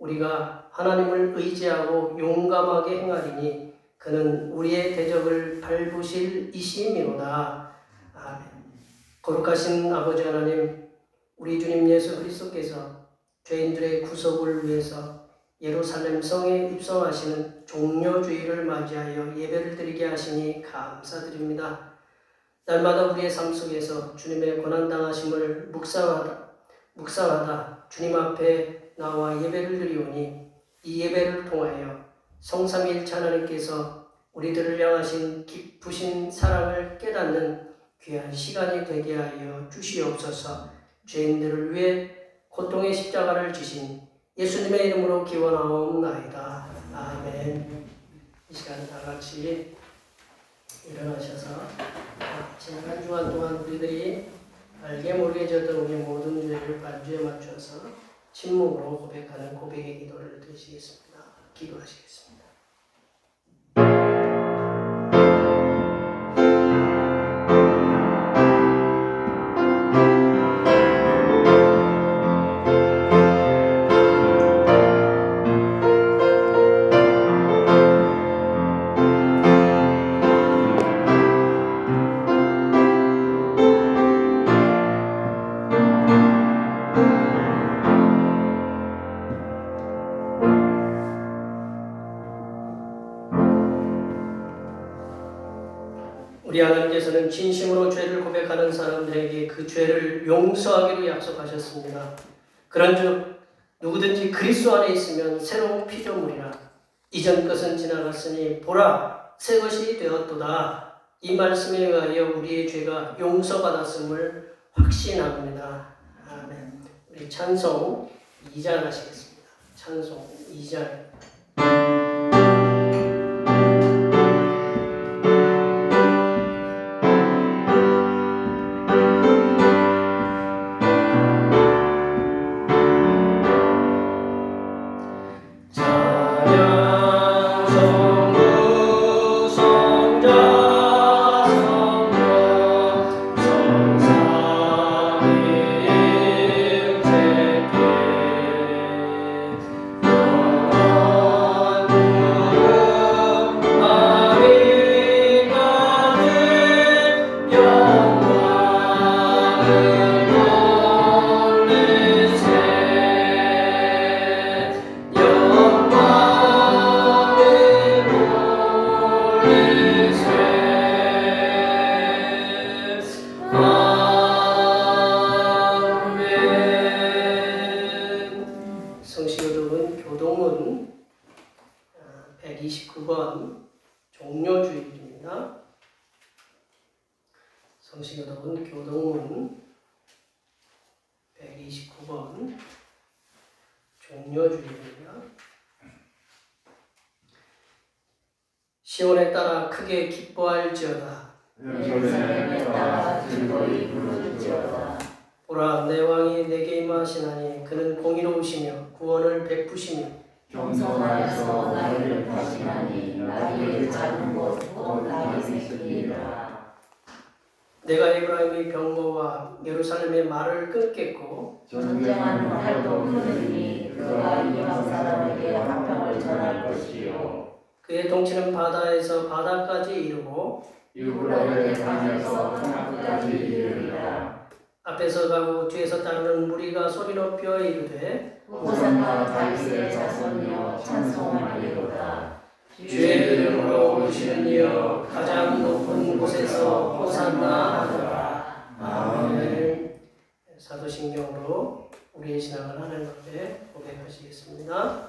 우리가 하나님을 의지하고 용감하게 행하리니 그는 우리의 대적을 밟으실 이심이로다. 아멘. 거룩하신 아버지 하나님, 우리 주님 예수 그리스도께서 죄인들의 구속을 위해서 예루살렘 성에 입성하시는 종려주일을 맞이하여 예배를 드리게 하시니 감사드립니다. 날마다 우리의 삶 속에서 주님의 고난당하심을 묵상하다 주님 앞에 나와 예배를 드리오니 이 예배를 통하여 성삼위일체 하나님께서 우리들을 향하신 깊으신 사랑을 깨닫는 귀한 시간이 되게 하여 주시옵소서. 죄인들을 위해 고통의 십자가를 지신 예수님의 이름으로 기원하옵나이다. 아멘. 이 시간 다 같이 일어나셔서 지난 한 주간 동안 우리들이 알게 모르게 졌던 우리 모든 죄를 반주에 맞춰서 침묵으로 고백하는 고백의 기도를 드리시겠습니다. 기도하시겠습니다. 우리 하나님께서는 진심으로 죄를 고백하는 사람들에게 그 죄를 용서하기로 약속하셨습니다. 그런즉 누구든지 그리스도 안에 있으면 새로운 피조물이라 이전 것은 지나갔으니 보라 새 것이 되었도다. 이 말씀에 의하여 우리의 죄가 용서받았음을 확신합니다. 아멘. 우리 찬송 2절 하시겠습니다. 찬송 2절. 성시교독은 교동문 129번 종료주일입니다. 성시교독은 교동문 129번 종료주일입니다. 시온에 따라 크게 기뻐할지어다. 예루살렘에 따라 즐거이 부를지어다. 보라 내 왕이 내게 임하시나니 그는 공의로우시며 구원을 베푸시며 경성하여서 나를 다시나니 나를 작은 곳곧 나를 새끼리라. 내가 에브라임의 병거와 예루살렘의 말을 끊겠고 전쟁하는 활도 끊으니 그가 이방 사람에게 화평을 전할 것이요 그의 통치는 바다에서 바다까지 이르고 유브라데 강에서 강까지 이르리라. 앞에서 가고 뒤에서 따르는 무리가 소리 높여 이르되 호산나 다윗의 자손이여 찬송하리로다. 주의 이름으로 오시는 이여 가장 높은 곳에서 호산나 하노라. 아멘. 사도신경으로 우리의 신앙을 하나님 앞에 고백하시겠습니다.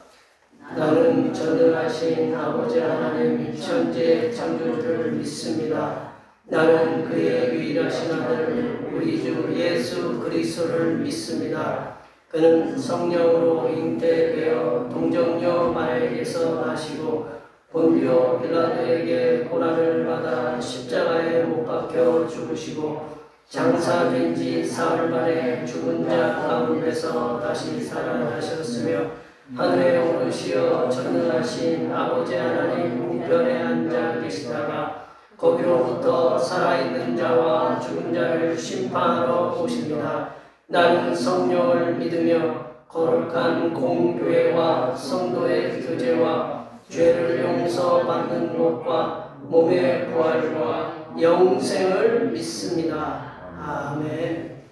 나는 전능하신 아버지 하나님 천지의 창조주를 믿습니다. 나는 그의 유일하신 아들 우리 주 예수 그리스도를 믿습니다. 그는 성령으로 잉태되어 동정녀 마리아에게서 나시고 본디오 빌라도에게 고난을 받아 십자가에 못 박혀 죽으시고 장사된 지 사흘 만에 죽은 자 가운데서 다시 살아나셨으며 하늘에 오르시어 전능하신 아버지 하나님 우편에 앉아 계시다가 거기로부터 살아있는 자와 죽은 자를 심판하러 오십니다. 나는 성령을 믿으며 거룩한 공교회와 성도의 교제와 죄를 용서받는 것과 몸의 부활과 영생을 믿습니다. 아멘.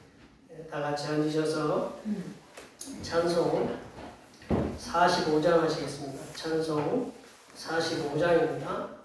다 같이 앉으셔서 찬송 45장 하시겠습니다. 찬송 45장입니다.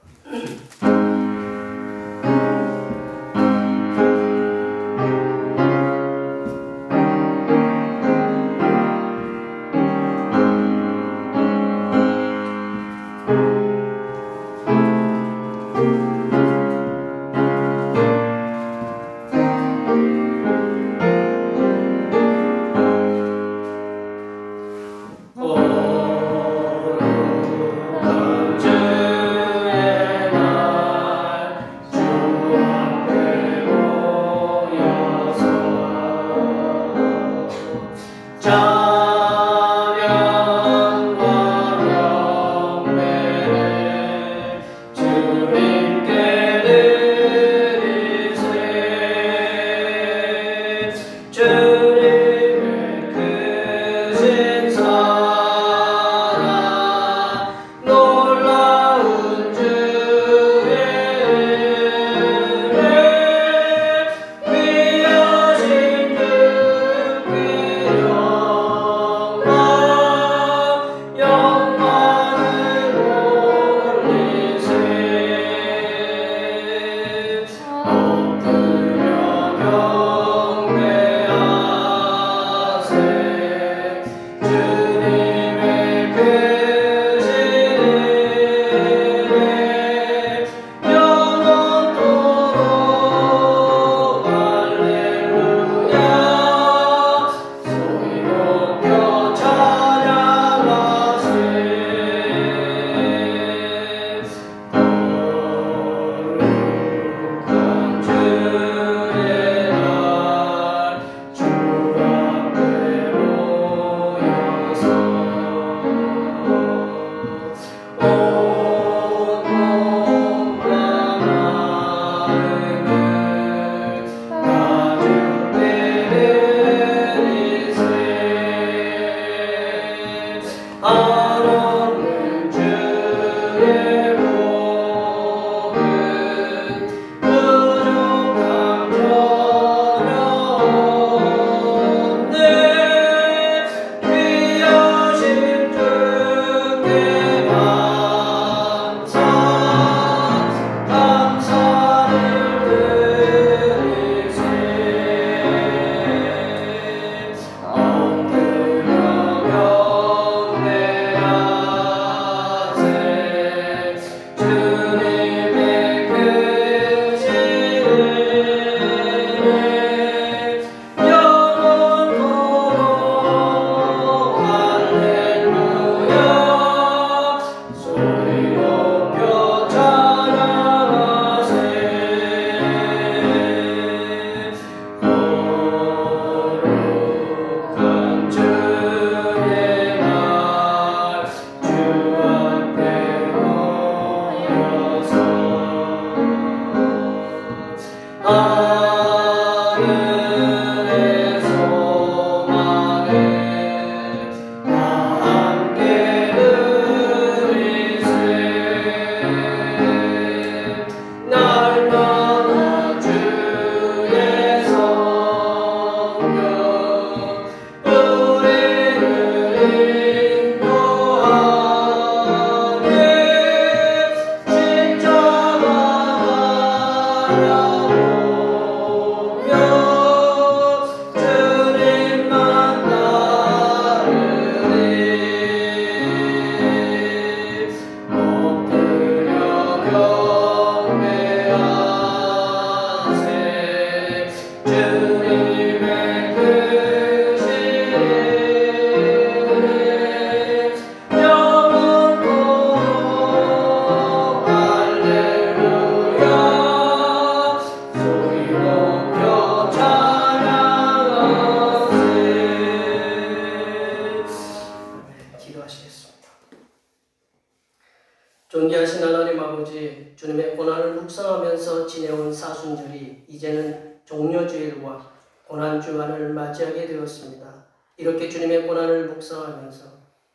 존귀하신 하나님 아버지, 주님의 고난을 묵상하면서 지내온 사순절이 이제는 종료주일과 고난주간을 맞이하게 되었습니다. 이렇게 주님의 고난을 묵상하면서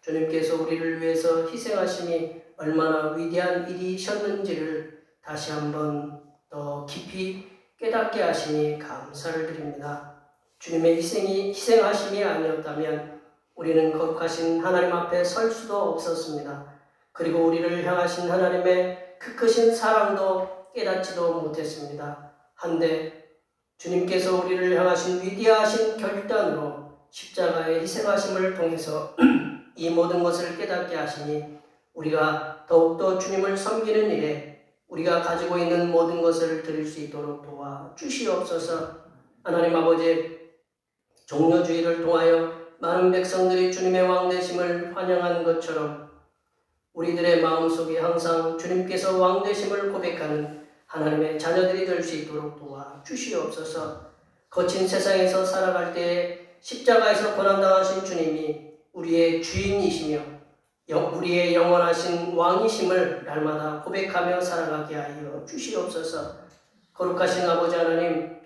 주님께서 우리를 위해서 희생하심이 얼마나 위대한 일이셨는지를 다시 한번 더 깊이 깨닫게 하시니 감사를 드립니다. 주님의 희생하심이 아니었다면 우리는 거룩하신 하나님 앞에 설 수도 없었습니다. 그리고 우리를 향하신 하나님의 그 크신 사랑도 깨닫지도 못했습니다. 한데 주님께서 우리를 향하신 위대하신 결단으로 십자가의 희생하심을 통해서 이 모든 것을 깨닫게 하시니 우리가 더욱더 주님을 섬기는 일에 우리가 가지고 있는 모든 것을 드릴 수 있도록 도와주시옵소서. 하나님 아버지, 종려주의를 통하여 많은 백성들이 주님의 왕되심을 환영한 것처럼 우리들의 마음속에 항상 주님께서 왕되심을 고백하는 하나님의 자녀들이 될 수 있도록 도와주시옵소서. 거친 세상에서 살아갈 때에 십자가에서 고난당하신 주님이 우리의 주인이시며 우리의 영원하신 왕이심을 날마다 고백하며 살아가게 하여 주시옵소서. 거룩하신 아버지 하나님,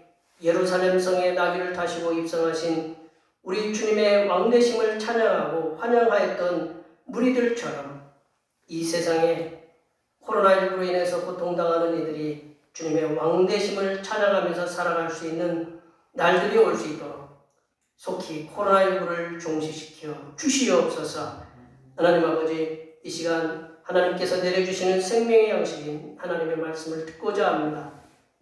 예루살렘 성에 나귀를 타시고 입성하신 우리 주님의 왕되심을 찬양하고 환영하였던 무리들처럼 이 세상에 코로나19로 인해서 고통당하는 이들이 주님의 왕되심을 찬양하면서 살아갈 수 있는 날들이 올 수 있도록 속히 코로나19를 종식시켜 주시옵소서. 하나님 아버지, 이 시간 하나님께서 내려주시는 생명의 양식인 하나님의 말씀을 듣고자 합니다.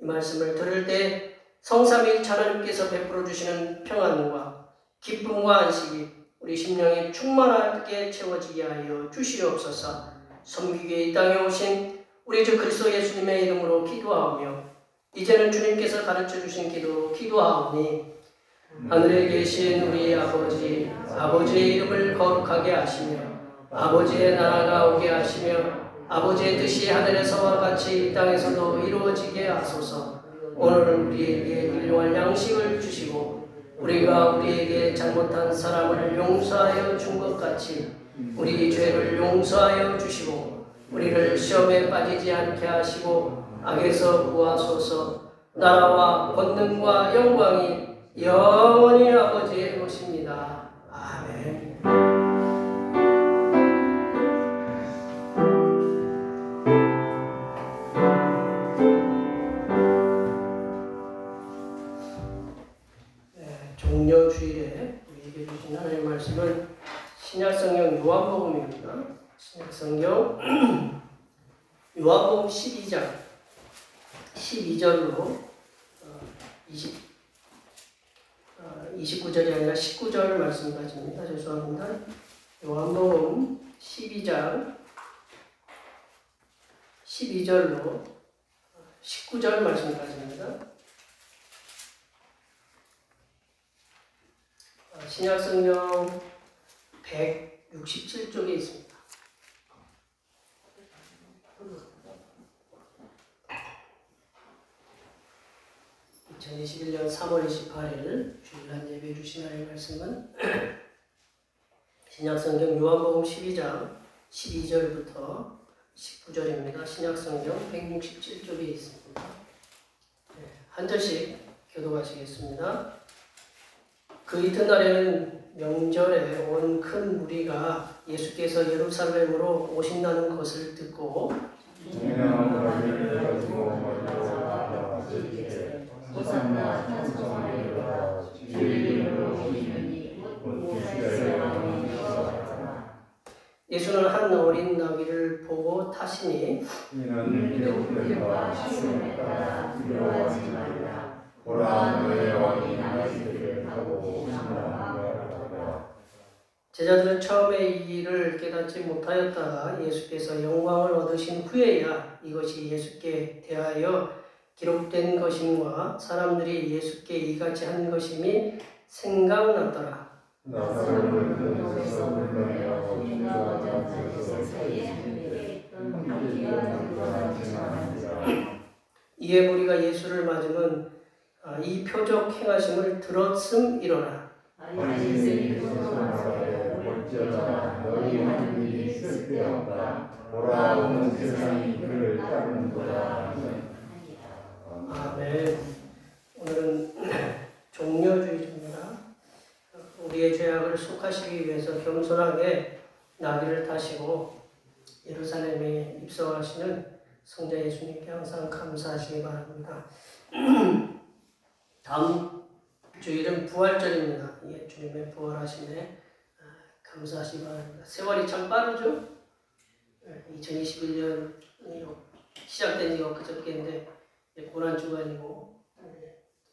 이 말씀을 들을 때 성삼위일체 하나님께서 베풀어 주시는 평안과 기쁨과 안식이 우리 심령이 충만하게 채워지게 하여 주시옵소서. 섬기기에 이 땅에 오신 우리 주 그리스도 예수님의 이름으로 기도하오며 이제는 주님께서 가르쳐 주신 기도로 기도하오니 하늘에 계신 우리 아버지, 아버지의 이름을 거룩하게 하시며 아버지의 나라가 오게 하시며 아버지의 뜻이 하늘에서와 같이 이 땅에서도 이루어지게 하소서. 오늘은 우리에게 일용할 양식을 주시고 우리가 우리에게 잘못한 사람을 용서하여 준 것 같이 우리 죄를 용서하여 주시고 우리를 시험에 빠지지 않게 하시고 악에서 구하소서. 나라와 권능과 영광이 영원히 아버지의 것입니다. 아멘. 종려주일에 우리에게 주신 하나님의 말씀은 신약성경 요한복음입니다. 신약성경 요한복음 12장 12절로 29절이 아니라 19절 말씀까지입니다. 죄송합니다. 요한복음 12장 12절로 19절 말씀까지입니다. 신약성경 167쪽에 있습니다. 2021년 3월 28일 주일날 예배 주신 하나님의 말씀은 신약성경 요한복음 12장 12절부터 19절입니다. 신약성경 167쪽에 있습니다. 한 절씩 교독하시겠습니다. 그 이튿날에는 명절에 온 큰 무리가 예수께서 예루살렘으로 오신다는 것을 듣고 예수는 한 어린 나귀를 보고 타시니 제자들은 처음에 이 일을 깨닫지 못하였다가 예수께서 영광을 얻으신 후에야 이것이 예수께 대하여 기록된 것임과 사람들이 예수께 이같이 한 것임이 생각났더라. 이에 무리가 예수를 맞으면 이 표적 행하심을 들었음이로라. 아멘. 오늘은 종려주일입니다. 우리의 죄악을 속하시기 위해서 겸손하게 나귀를 타시고 예루살렘에 입성하시는 성자 예수님께 항상 감사하시기 바랍니다. 다음 주일은 부활절입니다. 예, 주님의 부활하심에 감사하시기 바랍니다. 세월이 참 빠르죠? 2021년이 시작된 지가 그저께인데 고난주간이고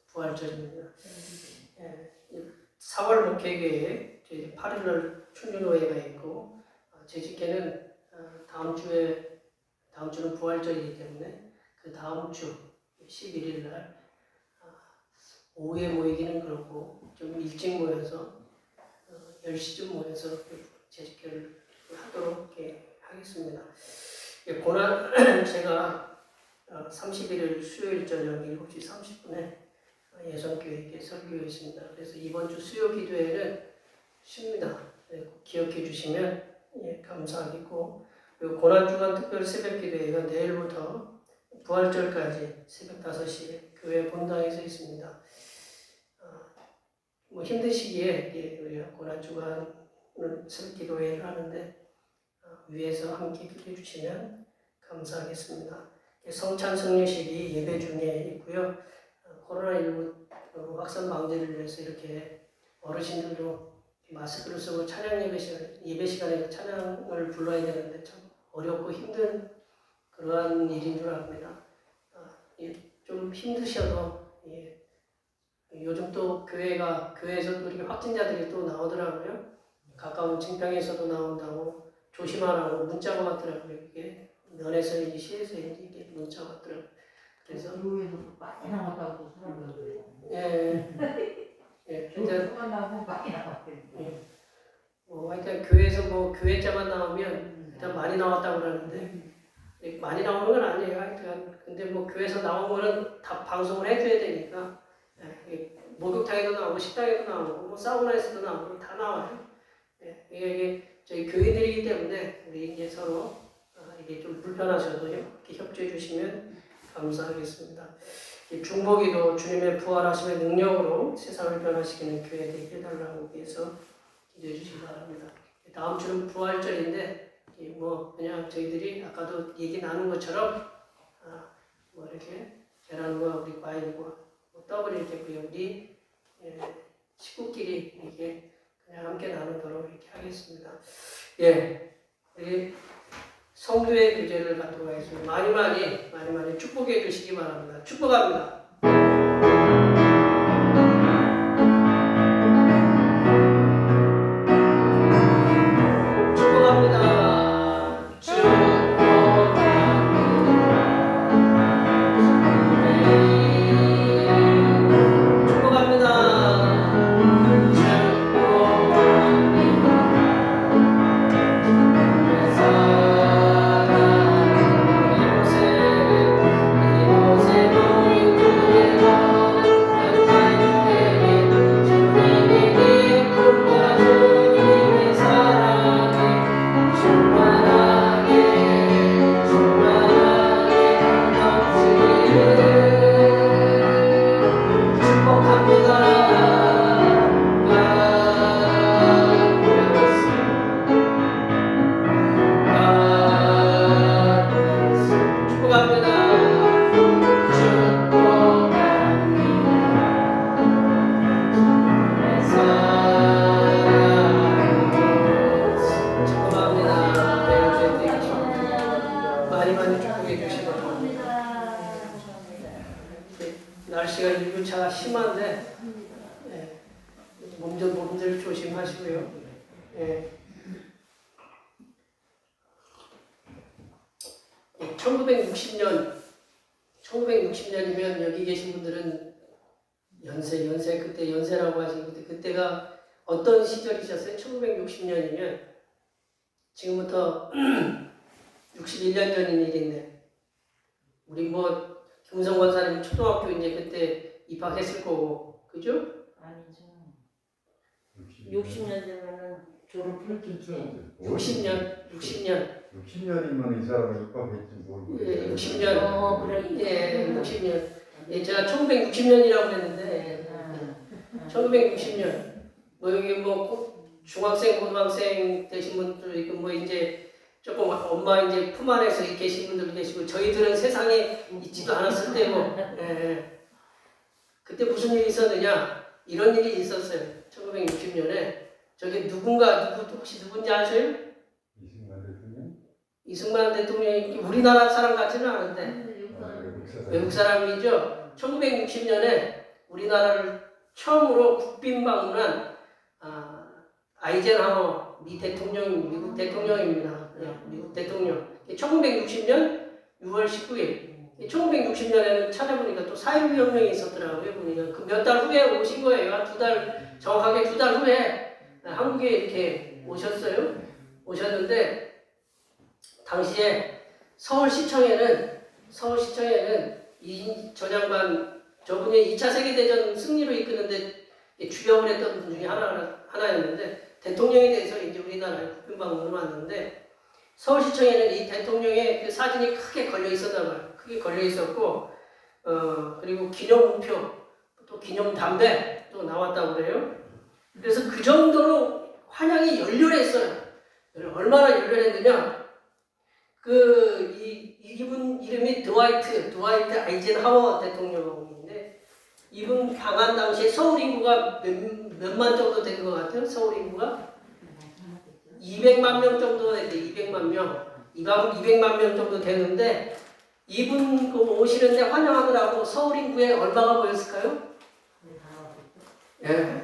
부활절입니다. 4월 목회계에 8일날 충륜호회가 있고 재직회는 다음 주는 부활절이기 때문에 그 다음 주 11일날 오후에 모이기는 그렇고 좀 일찍 모여서 10시쯤 모여서 재직회를 하도록 하겠습니다. 제가 31일 수요일 저녁 7시 30분에 예선교회에 설교가 있습니다. 그래서 이번 주 수요 기도회는 쉽니다. 기억해 주시면 감사하겠고, 그리고 고난주간 특별 새벽 기도회가 내일부터 부활절까지 새벽 5시에 교회 본당에서 있습니다. 힘드시기에 우리가 고난주간 새벽 기도회를 하는데 위에서 함께 기도해 주시면 감사하겠습니다. 성찬 성례식이 예배 중에 있고요. 코로나19 확산 방지를 위해서 이렇게 어르신들도 마스크를 쓰고 예배 시간에 찬양을 불러야 되는데 참 어렵고 힘든 그러한 일인 줄 압니다. 좀 힘드셔도 요즘 또 교회에서 또 이렇게 확진자들이 또 나오더라고요. 가까운 증평에서도 나온다고 조심하라고 문자가 왔더라고요. 이게 면에서인지 시에서인지 이게 문자가 왔더라고요. 그래서 교회에서 많이 나왔다고 사람들. 근데 나고 많이 나왔대요. 하여튼 교회에서 교회자만 나오면 일단 많이 나왔다고 그러는데 많이 나오는 건 아니에요. 하여튼 근데 교회에서 나온 거는 다 방송을 해줘야 되니까 목욕탕에도 나오고 식당에도 나오고 사우나에서도 나오고 다 나와요. 이게 저희 교회들이기 때문에 우리 이제 서로 이게 좀 불편하셔도 이렇게 협조해 주시면 감사하겠습니다. 중보기도 주님의 부활하심의 능력으로 세상을 변화시키는 교회 되게 해달라고 위해서 기도해 주시기 바랍니다. 다음 주는 부활절인데 그냥 저희들이 아까도 얘기 나눈 것처럼 이렇게 계란과 우리 과일과 떡을 이렇게 우리 식구끼리 이렇게 그냥 함께 나누도록 이렇게 하겠습니다. 우리 성도의 교제를 갖도록 하겠습니다. 많이 축복해 주시기 바랍니다. 축복합니다. 날씨가 일교차가 심한데 몸들 조심하시고요. 1960년이면 여기 계신 분들은 연세 그때 연세라고 하시는데 그때가 어떤 시절이셨어요? 1960년이면 지금부터 61년 전인 일인데 우리 김우성 권사님 초등학교 이제 그때 입학했을 거고 그죠? 아니죠. 60년 전에는 졸업을 했지. 60년이면 이 사람이 입학했지 모르고. 60년. 그래. 60년. 제가 1960년이라고 했는데 1960년. 뭐 여기 뭐 중학생, 고등학생 되신 분들 있고 뭐 이제 조금 엄마 이제 품 안에서 계신 분들도 계시고 저희들은 세상에 있지도 않았을 때고 그때 무슨 일이 있었느냐 이런 일이 있었어요. 1960년에 저기 누구 혹시 누군지 아세요? 이승만 대통령? 이승만 대통령이 우리나라 사람 같지는 않은데 외국 사람이죠. 1960년에 우리나라를 처음으로 국빈 방문한 아이젠하워 미국 대통령입니다. 미국 대통령. 1960년 6월 19일. 1960년에는 찾아보니까 또 4.19 혁명이 있었더라고요. 보니까 그 몇 달 후에 오신 거예요. 정확하게 두 달 후에 한국에 이렇게 오셨는데 당시에 서울시청에는 저 장관 저분이 2차 세계대전 승리로 이끄는데 주역을 했던 분 중에 하나였는데 대통령에 대해서 이제 우리나라에 국빈 방문을 왔는데 서울시청에는 이 대통령의 그 사진이 크게 걸려 있었나 봐요. 크게 걸려 있었고 그리고 기념우표 또 기념담배 또 나왔다고 그래요. 그래서 그 정도로 환영이 열렬했어요. 얼마나 열렬했느냐? 이분 이름이 드와이트 아이젠하워 대통령인데 이분 방한 당시에 서울 인구가 몇만 정도 된 것 같아요. 서울 인구가 200만 명 정도 됐대. 200만 명. 200만 명 정도 되는데 이분 오시는데 환영하느라고 서울 인구에 얼마가 보였을까요? 예,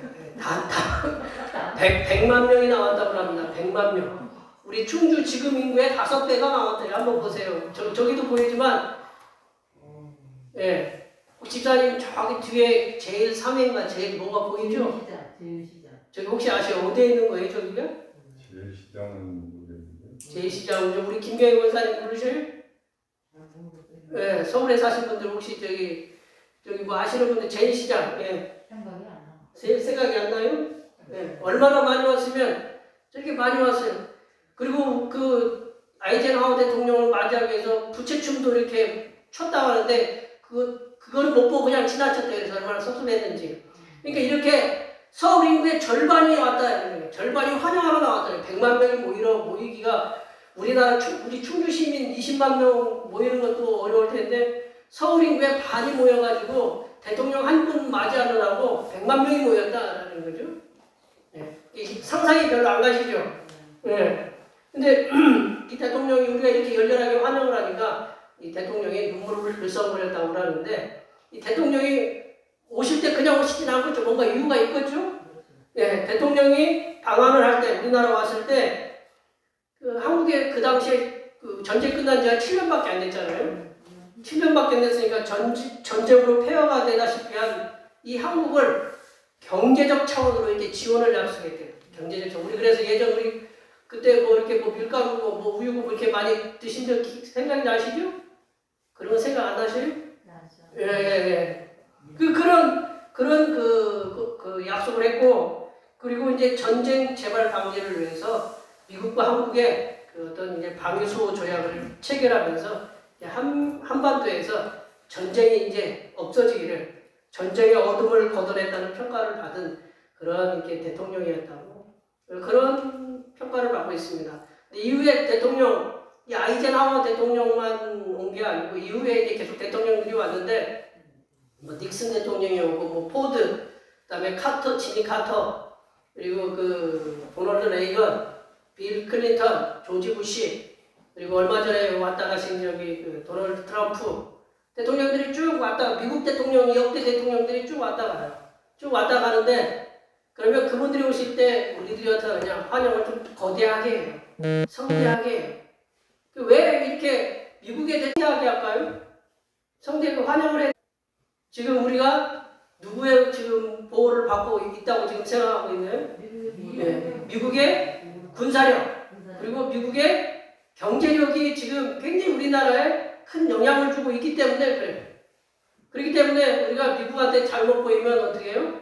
100만 명이 나왔다고 합니다. 100만 명. 우리 충주 지금 인구의 5배가 나왔대요. 한번 보세요. 저기도 보이지만, 예. 집사님 저기 뒤에 제일 3회인가 제일 뭐가 보이죠? 제일시장. 저기 혹시 아세요? 어디에 있는 거예요, 저기가? 제일시장은 모르겠는데. 제일시장, 우리 김경희 원사님 모르셔요? 예, 서울에 사신 분들 혹시 저기 뭐 아시는 분들 제일시장, 예. 생각이 안 나. 생각이 안 나요? 예. 얼마나 많이 왔으면 저렇게 많이 왔어요. 그리고 그 아이젠하워 대통령을 맞이하기 위해서 부채춤도 이렇게 췄다고 하는데 그거는 못 보고 그냥 지나쳤대요. 그래서 얼마나 섭섭했는지. 그러니까 이렇게 서울 인구의 절반이 왔다. 절반이 환영하러 나왔다. 100만 명이 모이기가 우리 충주 시민 20만 명 모이는 것도 어려울 텐데 서울 인구의 반이 모여가지고 대통령 한 분 맞이하느라고 100만 명이 모였다라는 거죠. 네. 상상이 별로 안 가시죠? 네. 근데 이 대통령이 우리가 이렇게 열렬하게 환영을 하니까 이 대통령이 눈물을 글썽거렸다고 그러는데 이 대통령이 오실 때 그냥 오시진 않겠죠. 뭔가 이유가 있겠죠. 네. 대통령이 방한을 할 때 우리나라 왔을 때 한국에 그 당시에 전쟁 끝난 지가 7년밖에 안 됐잖아요. 7년밖에 안 됐으니까 전쟁으로 폐허가 되다시피 한 이 한국을 경제적 차원으로 이렇게 지원을 약속했대요. 경제적 차원. 우리 그래서 예전 우리 그때 뭐 이렇게 뭐 밀가루 뭐 우유고 뭐 이렇게 많이 드신 적 생각이 나시죠? 그런 거 생각 안 나시죠? 예. 그런 약속을 했고 그리고 이제 전쟁 재발 방지를 위해서 미국과 한국의 그 어떤 이제 방위수호 조약을 체결하면서 한반도에서 전쟁이 이제 없어지기를 전쟁의 어둠을 걷어냈다는 평가를 받은 그런 이렇게 대통령이었다고 그런 평가를 받고 있습니다. 이후에 대통령 이 아이젠하워 대통령만 온 게 아니고 이후에 이제 계속 대통령들이 왔는데 뭐 닉슨 대통령이 오고 뭐 포드 그다음에 지미 카터 그리고 그 도널드 레이건 빌 클린턴 조지 부시 그리고 얼마 전에 왔다 가신 그 도널드 트럼프 대통령들이 쭉 왔다 미국 대통령이 역대 대통령들이 쭉 왔다 가요. 쭉 왔다 가는데 그러면 그분들이 오실 때 우리들이 어떻게 그냥 환영을 좀 거대하게 해요. 성대하게 해요. 왜 이렇게 미국에 대대하게 할까요? 성대하게 환영을 해. 지금 우리가 누구의 지금 보호를 받고 있다고 지금 생각하고 있나요? 미국의 군사력 그리고 미국의 경제력이 지금 굉장히 우리나라에 큰 영향을 주고 있기 때문에 그래요. 그렇기 때문에 우리가 미국한테 잘못 보이면 어떻게 해요?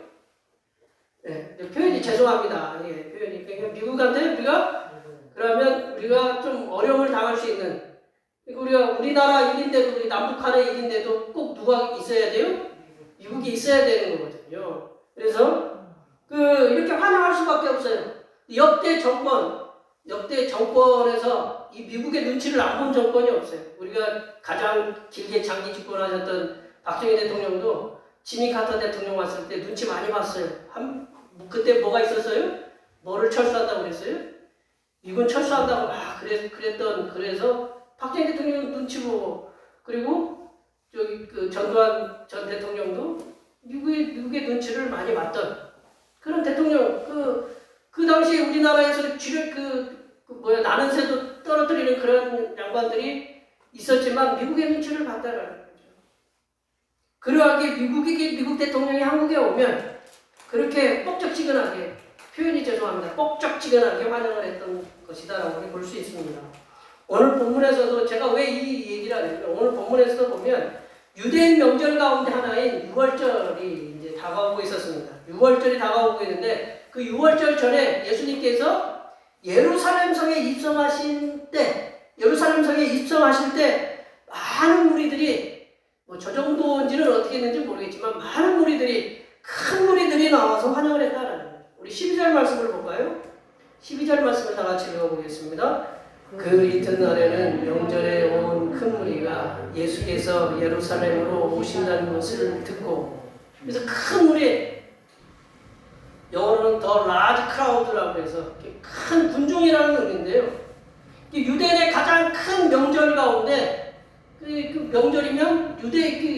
네, 표현이 죄송합니다. 예, 표현이 그러니까 미국한테 그러면 우리가 좀 어려움을 당할 수 있는 우리가 우리나라 일인데도 우리 남북한의 일인데도 꼭 누가 있어야 돼요? 미국이 있어야 되는 거거든요. 그래서 이렇게 환영할 수밖에 없어요. 역대 정권에서 이 미국의 눈치를 안 본 정권이 없어요. 우리가 가장 길게 장기 집권하셨던 박정희 대통령도 지미 카터 대통령 왔을 때 눈치 많이 봤어요. 그때 뭐가 있었어요? 뭐를 철수한다고 그랬어요? 미군 철수한다고 막 그래서 박정희 대통령 눈치 보고, 그리고 전두환 전 대통령도 미국의 눈치를 많이 봤던 그런 대통령. 그 당시에 우리나라에서 나는 새도 떨어뜨리는 그런 양반들이 있었지만 미국의 눈치를 봤다라는 거죠. 그러하게 미국 대통령이 한국에 오면 그렇게 뻑적지근하게, 표현이 죄송합니다, 뻑적지근하게 환영을 했던 것이다라고 볼 수 있습니다. 오늘 본문에서도 제가 왜 이 얘기를 하냐면, 오늘 본문에서도 보면 유대인 명절 가운데 하나인 유월절이 이제 다가오고 있었습니다. 유월절이 다가오고 있는데 그 유월절 전에 예수님께서 예루살렘 성에 입성하실 때 많은 무리들이, 저 정도인지는 어떻게 했는지 모르겠지만 많은 무리들이, 큰 무리들이 나와서 환영을 했다라는 거예요. 우리 12절 말씀을 볼까요? 12절 말씀을 다 같이 읽어보겠습니다. 그 이튿날에는 명절에 온 큰 무리가 예수께서 예루살렘으로 오신다는 것을 듣고, 그래서 큰 무리, 영어로는 더 large crowd라고 해서 큰 군중이라는 의미인데요. 유대인의 가장 큰 명절 가운데, 그 명절이면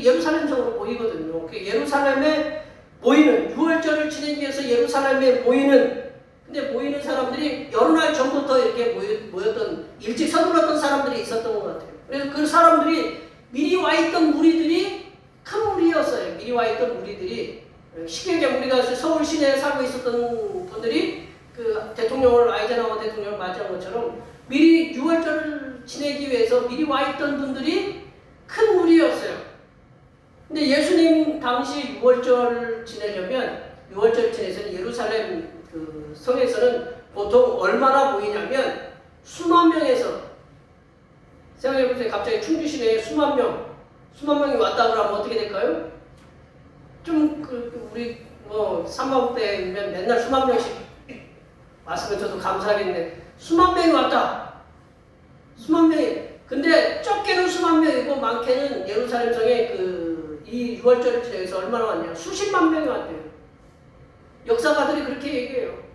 예루살렘 성으로 모이거든요. 예루살렘에 모이는, 6월절을 지내기 위해서 예루살렘에 근데 모이는 사람들이 여러 날 전부터 이렇게 모였던, 일찍 서둘렀던 사람들이 있었던 것 같아요. 그래서 그 사람들이 미리 와 있던 무리들이 큰 무리였어요. 미리 와 있던 무리들이, 쉽게 얘기하면 우리가 서울 시내에 살고 있었던 분들이 아이젠하워 대통령을 맞이한 것처럼 미리 6월절을 지내기 위해서 미리 와 있던 분들이 큰 무리였어요. 근데 예수님 당시 6월절을 지내려면, 6월절을 지내서는 예루살렘 성에서는 보통 얼마나 모이냐면 수만 명에서, 생각해보세요. 갑자기 충주 시내에 수만 명이 왔다 그러면 어떻게 될까요? 우리 삼마국 때면 맨날 수만 명씩 왔으면 저도 감사하겠는데, 수만 명이 왔다. 수만 명이. 근데 적게는 수만 명이고 많게는 예루살렘 성에 이 6월절을 지내서 얼마나 왔냐? 수십만 명이 왔대요. 역사가들이 그렇게 얘기해요.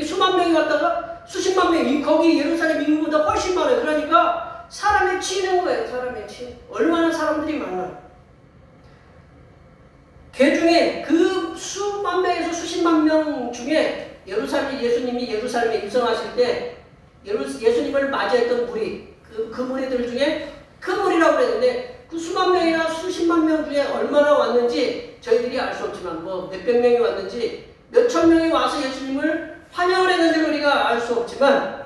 수만 명이 왔다가 수십만 명이, 거기 예루살렘 인구보다 훨씬 많아요. 그러니까 사람에 치이는 거예요. 사람에 치이는. 얼마나 사람들이 많아. 그 중에 그 수만 명에서 수십만 명 중에 예수님이 예루살렘에 입성하실 때 예수님을 맞이했던 무리, 그 무리들 중에 큰 무리라고 그랬는데, 그 수만 명이나 수십만 명 중에 얼마나 왔는지 저희들이 알 수 없지만, 몇백 명이 왔는지, 몇천 명이 와서 예수님을 환영을 했는지 우리가 알 수 없지만,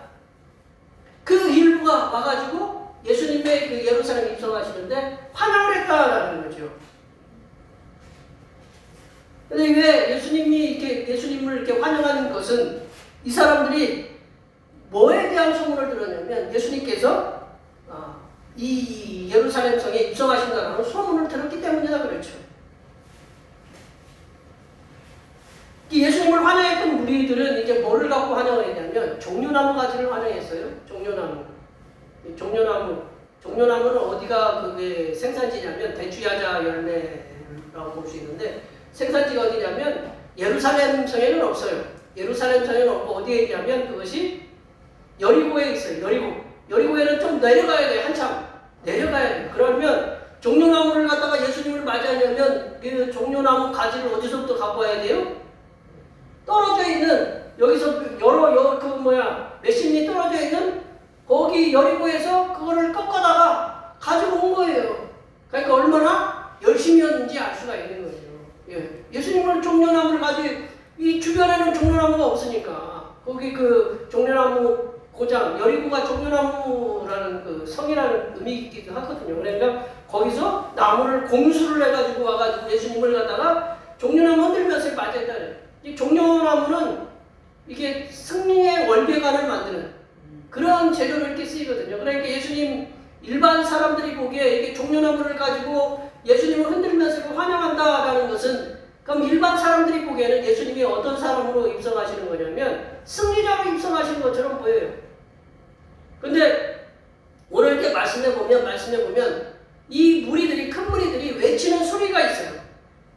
그 일부가 와가지고 예수님의 예루살렘 입성하시는데 환영을 했다라는 거죠. 근데 왜 예수님을 이렇게 환영하는 것은, 이 사람들이 뭐에 대한 소문을 들었냐면, 예수님께서 이 예루살렘 성에 입성하신다는 소문을 들었기 때문이다 그렇죠. 예수님을 환영했던 무리들은 이제 뭐를 갖고 환영을 했냐면 종려나무 가지를 환영했어요. 종려나무는 어디가 그게 생산지냐면 대추야자 열매라고 볼 수 있는데, 생산지가 어디냐면 예루살렘 성에는 없어요. 예루살렘 성에는 없고 어디에 있냐면 그것이 여리고에 있어요. 여리고에는 좀 내려가야 돼요. 한참 내려가야 돼요. 그러면 종려나무를 갖다가 예수님을 맞이하려면 그 종려나무 가지를 어디서부터 갖고 와야 돼요? 떨어져 있는, 여기서 몇십 리 떨어져 있는 거기 여리고에서 그거를 꺾어다가 가지고 온 거예요. 그러니까 얼마나 열심히 였는지 알 수가 있는 거죠. 예수님은 종려나무를 가지고, 이 주변에는 종려나무가 없으니까 거기 종려나무 고장, 여리고가 종려나무라는 성이라는 의미이기도 하거든요. 그러니까 거기서 나무를 공수를 해가지고 와가지고 예수님을 갖다가 종려나무 흔들면서 맞았다. 이 종려나무는 이게 승리의 월계관을 만드는 그런 재료로 이렇게 쓰이거든요. 그러니까 예수님, 일반 사람들이 보기에 이게 종려나무를 가지고 예수님을 흔들면서 환영한다라는 것은 그럼 일반 사람들이 보기에는 예수님이 어떤 사람으로 입성하시는 거냐면 승리자로 입성하시는 것처럼 보여요. 근데 오늘 이렇게 말씀해 보면 이 무리들이, 큰 무리들이 외치는 소리가 있어요.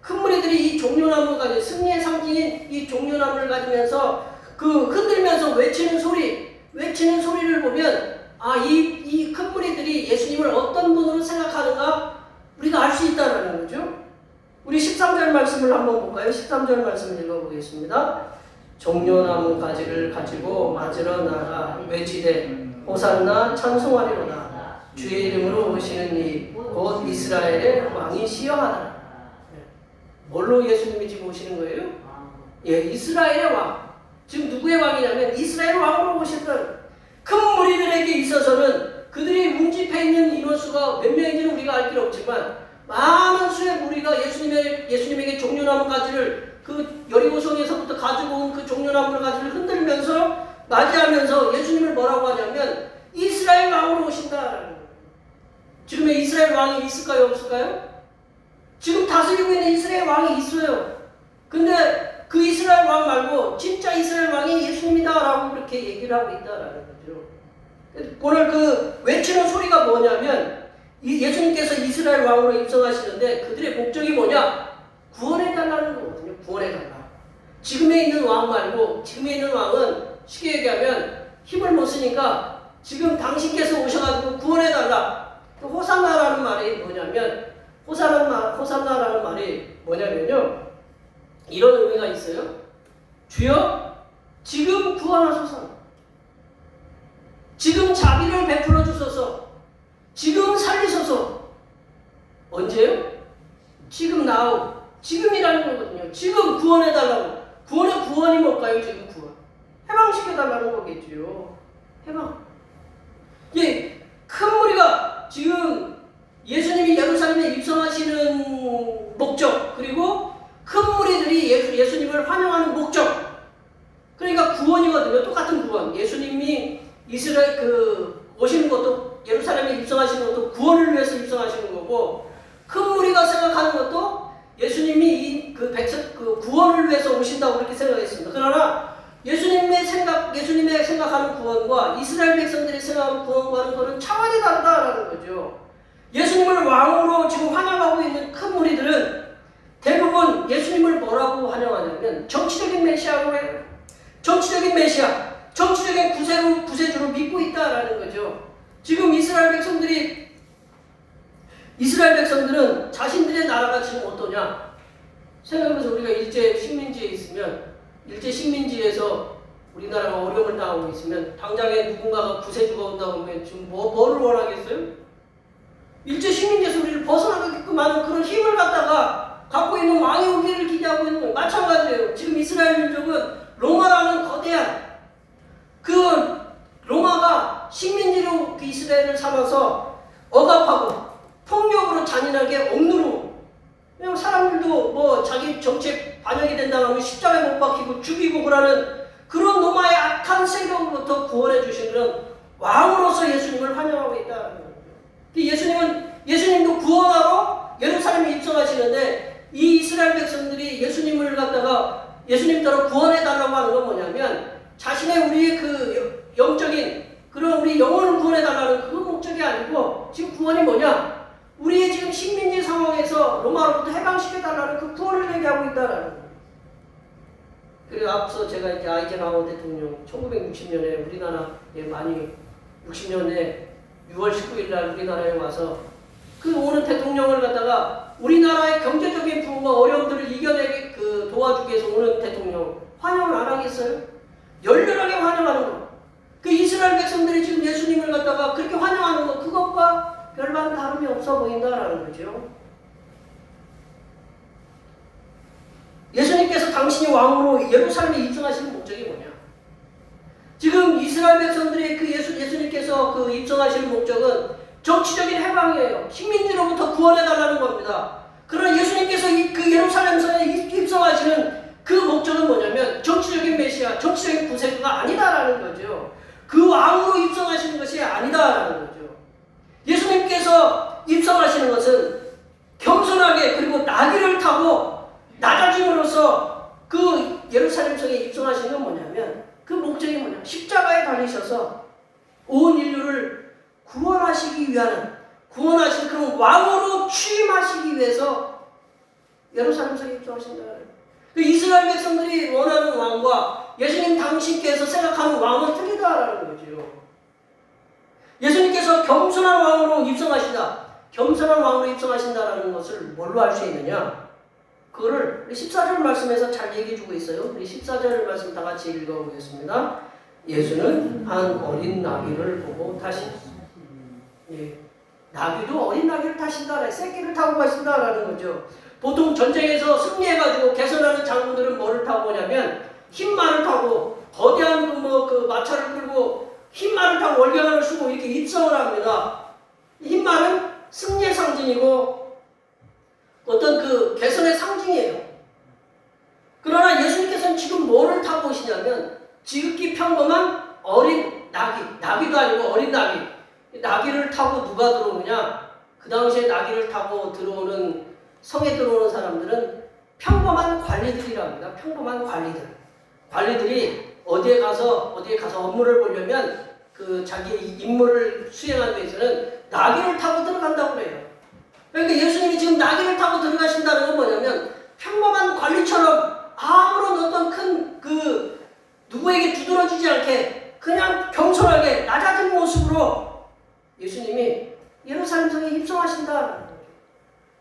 큰 무리들이 이 종려나무 가지고 승리의 상징인 이 종려나무를 가지면서 그 흔들면서 외치는 소리를 보면 이 큰 무리들이 예수님을 어떤 분으로 생각하는가 우리가 알 수 있다는 거죠. 우리 13절 말씀을 한번 볼까요? 13절 말씀을 읽어보겠습니다. 종려나무 가지를 가지고 맞으러 나가 외치되 호산나 찬송하리로다. 주의 이름으로 오시는 이 곧 이스라엘의 왕이시여 하더라. 뭘로 예수님이 지금 오시는 거예요? 예, 이스라엘의 왕. 지금 누구의 왕이냐면 이스라엘 왕으로 오셨던 큰 무리들에게 있어서는 그들이 뭉집해 있는 인원수가 몇 명인지는 우리가 알 필요 없지만 많은 수의 무리가 예수님에게 종려나무 가지를 그 여리고성에서부터 가지고 온 그 종려나무 가지를 흔들면서 맞이하면서 예수님을 뭐라고 하냐면 이스라엘 왕으로 오신다라는 거예요. 지금의 이스라엘 왕이 있을까요? 없을까요? 지금 다스리고 있는 이스라엘 왕이 있어요. 근데 그 이스라엘 왕 말고 진짜 이스라엘 왕이 예수님이다라고 그렇게 얘기를 하고 있다라는 거죠. 오늘 그 외치는 소리가 뭐냐면 예수님께서 이스라엘 왕으로 입성하시는데 그들의 목적이 뭐냐? 구원해달라는 거거든요. 구원해달라. 지금에 있는 왕 말고 지금에 있는 왕은 쉽게 얘기하면 힘을 못 쓰니까 지금 당신께서 오셔가지고 구원해달라. 호산나라는 말이 뭐냐면 호산나라는 말이 뭐냐면요. 이런 의미가 있어요. 주여 지금 구원하소서. 지금 자비를 베풀어 주소서. 지금 살리소서. 언제요? 지금 나우. 지금이라는 거거든요. 지금 구원해달라고. 구원이 뭘까요? 지금 구원. 해방시켜달라는 거겠죠. 해방. 예, 큰 무리가 지금 예수님이 예루살렘에 입성하시는 목적, 그리고 큰 무리들이 예수님을 환영하는 목적. 그러니까 구원이거든요. 똑같은 구원. 예수님이 이스라엘 오시는 것도, 예루살렘에 입성하시는 것도 구원을 위해서 입성하시는 거고, 큰 무리가 생각하는 것도 예수님이 구원을 위해서 오신다고 그렇게 생각했습니다. 그러나 예수님의 생각하는 구원과 이스라엘 백성들이 생각하는 구원과는 그런 차원이 다르다라는 거죠. 예수님을 왕으로 지금 환영하고 있는 큰 무리들은 대부분 예수님을 뭐라고 환영하냐면 정치적인 메시아로 해요. 정치적인 메시아, 정치적인 구세주로 믿고 있다라는 거죠. 지금 이스라엘 백성들은 자신들의 나라가 지금 어떠냐? 생각해보세요. 우리가 일제 식민지에 있으면, 일제 식민지에서 우리나라가 어려움을 당하고 있으면 당장에 누군가가 구세주가 온다고 하면 지금 뭐를 원하겠어요? 일제 식민지에서 우리를 벗어나게끔 하는 그런 힘을 갖고 있는 왕이 오기를 기대하고 있는 거예요. 마찬가지예요. 지금 이스라엘 민족은 로마라는 거대한 로마가 식민지로 이스라엘을 삼아서 억압하고 폭력으로 잔인하게 억누르고, 그냥 사람들도 자기 정책 반영이 된다고 하면 십자가에 못 박히고 죽이고 그러는 그런 로마의 악한 세력으로부터 구원해 주신 그런 왕으로서 예수님을 환영하고 있다는 거예요. 예수님도 구원하러 예루살렘에 입성하시는데 이 이스라엘 백성들이 예수님을 갖다가 예수님 따라 구원해 달라고 하는 건 뭐냐면 자신의 우리의 영적인 그런 우리 영혼을 구원해 달라는 그 목적이 아니고, 지금 구원이 뭐냐? 우리의 지금 식민지 상황에서 로마로부터 해방시켜달라는 그 구원을 얘기하고 있다라는 거예요. 그리고 앞서 제가 이제 아이젠하워 대통령 1960년에 우리나라에 많이 60년에 6월 19일 날 우리나라에 와서 그 오는 대통령을 갖다가 우리나라의 경제적인 부흥과 어려움들을 이겨내게 도와주기 위해서 오는 대통령 환영을 안 하겠어요? 열렬하게 환영하는 거. 그 이스라엘 백성들이 지금 예수님을 갖다가 그렇게 환영하는 거, 그것과 별반 다름이 없어 보인다라는 거죠. 예수님께서 당신이 왕으로 예루살렘에 입성하시는 목적이 뭐냐? 지금 이스라엘 백성들의 예수님께서 입성하시는 목적은 정치적인 해방이에요. 식민지로부터 구원해달라는 겁니다. 그러나 예수님께서 예루살렘에 입성하시는 그 목적은 뭐냐면 정치적인 메시아, 정치적인 구세주가 아니다라는 거죠. 그 왕으로 입성하시는 것이 아니다라는 거죠. 예수님께서 입성하시는 것은 겸손하게, 그리고 나귀를 타고 낮아짐으로 구원하시기 위한 구원하신 그런 왕으로 취임하시기 위해서 예루살렘 성에 입성하신다. 그 이스라엘 백성들이 원하는 왕과 예수님 당신께서 생각하는 왕은 틀리다라는 거죠. 예수님께서 겸손한 왕으로 입성하신다. 겸손한 왕으로 입성하신다라는 것을 뭘로 알 수 있느냐? 그거를 우리 14절 말씀에서 잘 얘기해 주고 있어요. 우리 14절 말씀 다 같이 읽어보겠습니다. 예수는 한 어린 나귀를 보고 타시었습니다. 예. 나귀도 어린 나귀를 타신다. 새끼를 타고 가신다라는 거죠. 보통 전쟁에서 승리해가지고 개선하는 장군들은 뭐를 타고 오냐면 흰 말을 타고 거대한 그 마차를 끌고 흰 말을 타고 월경을 쓰고 이렇게 입성을 합니다. 흰 말은 승리의 상징이고 어떤 그 개선의 상징이에요. 그러나 예수님께서는 지금 뭐를 타고 오시냐면 지극히 평범한 어린 나귀, 나귀도 아니고 어린 나귀. 나귀를 타고 누가 들어오느냐? 그 당시에 나귀를 타고 들어오는 성에 들어오는 사람들은 평범한 관리들이랍니다. 평범한 관리들. 관리들이 어디에 가서 업무를 보려면 그 자기 임무를 수행하기 위해서는 나귀를 타고 들어간다고 그래요. 그러니까 예수님이 지금 나귀를 타고 들어가신다는 건 뭐냐면 평범한 관리처럼 아무런 어떤 큰 누구에게 두드러지지 않게 그냥 겸손하게 낮아진 모습으로 예수님이 예루살렘 성에 입성하신다.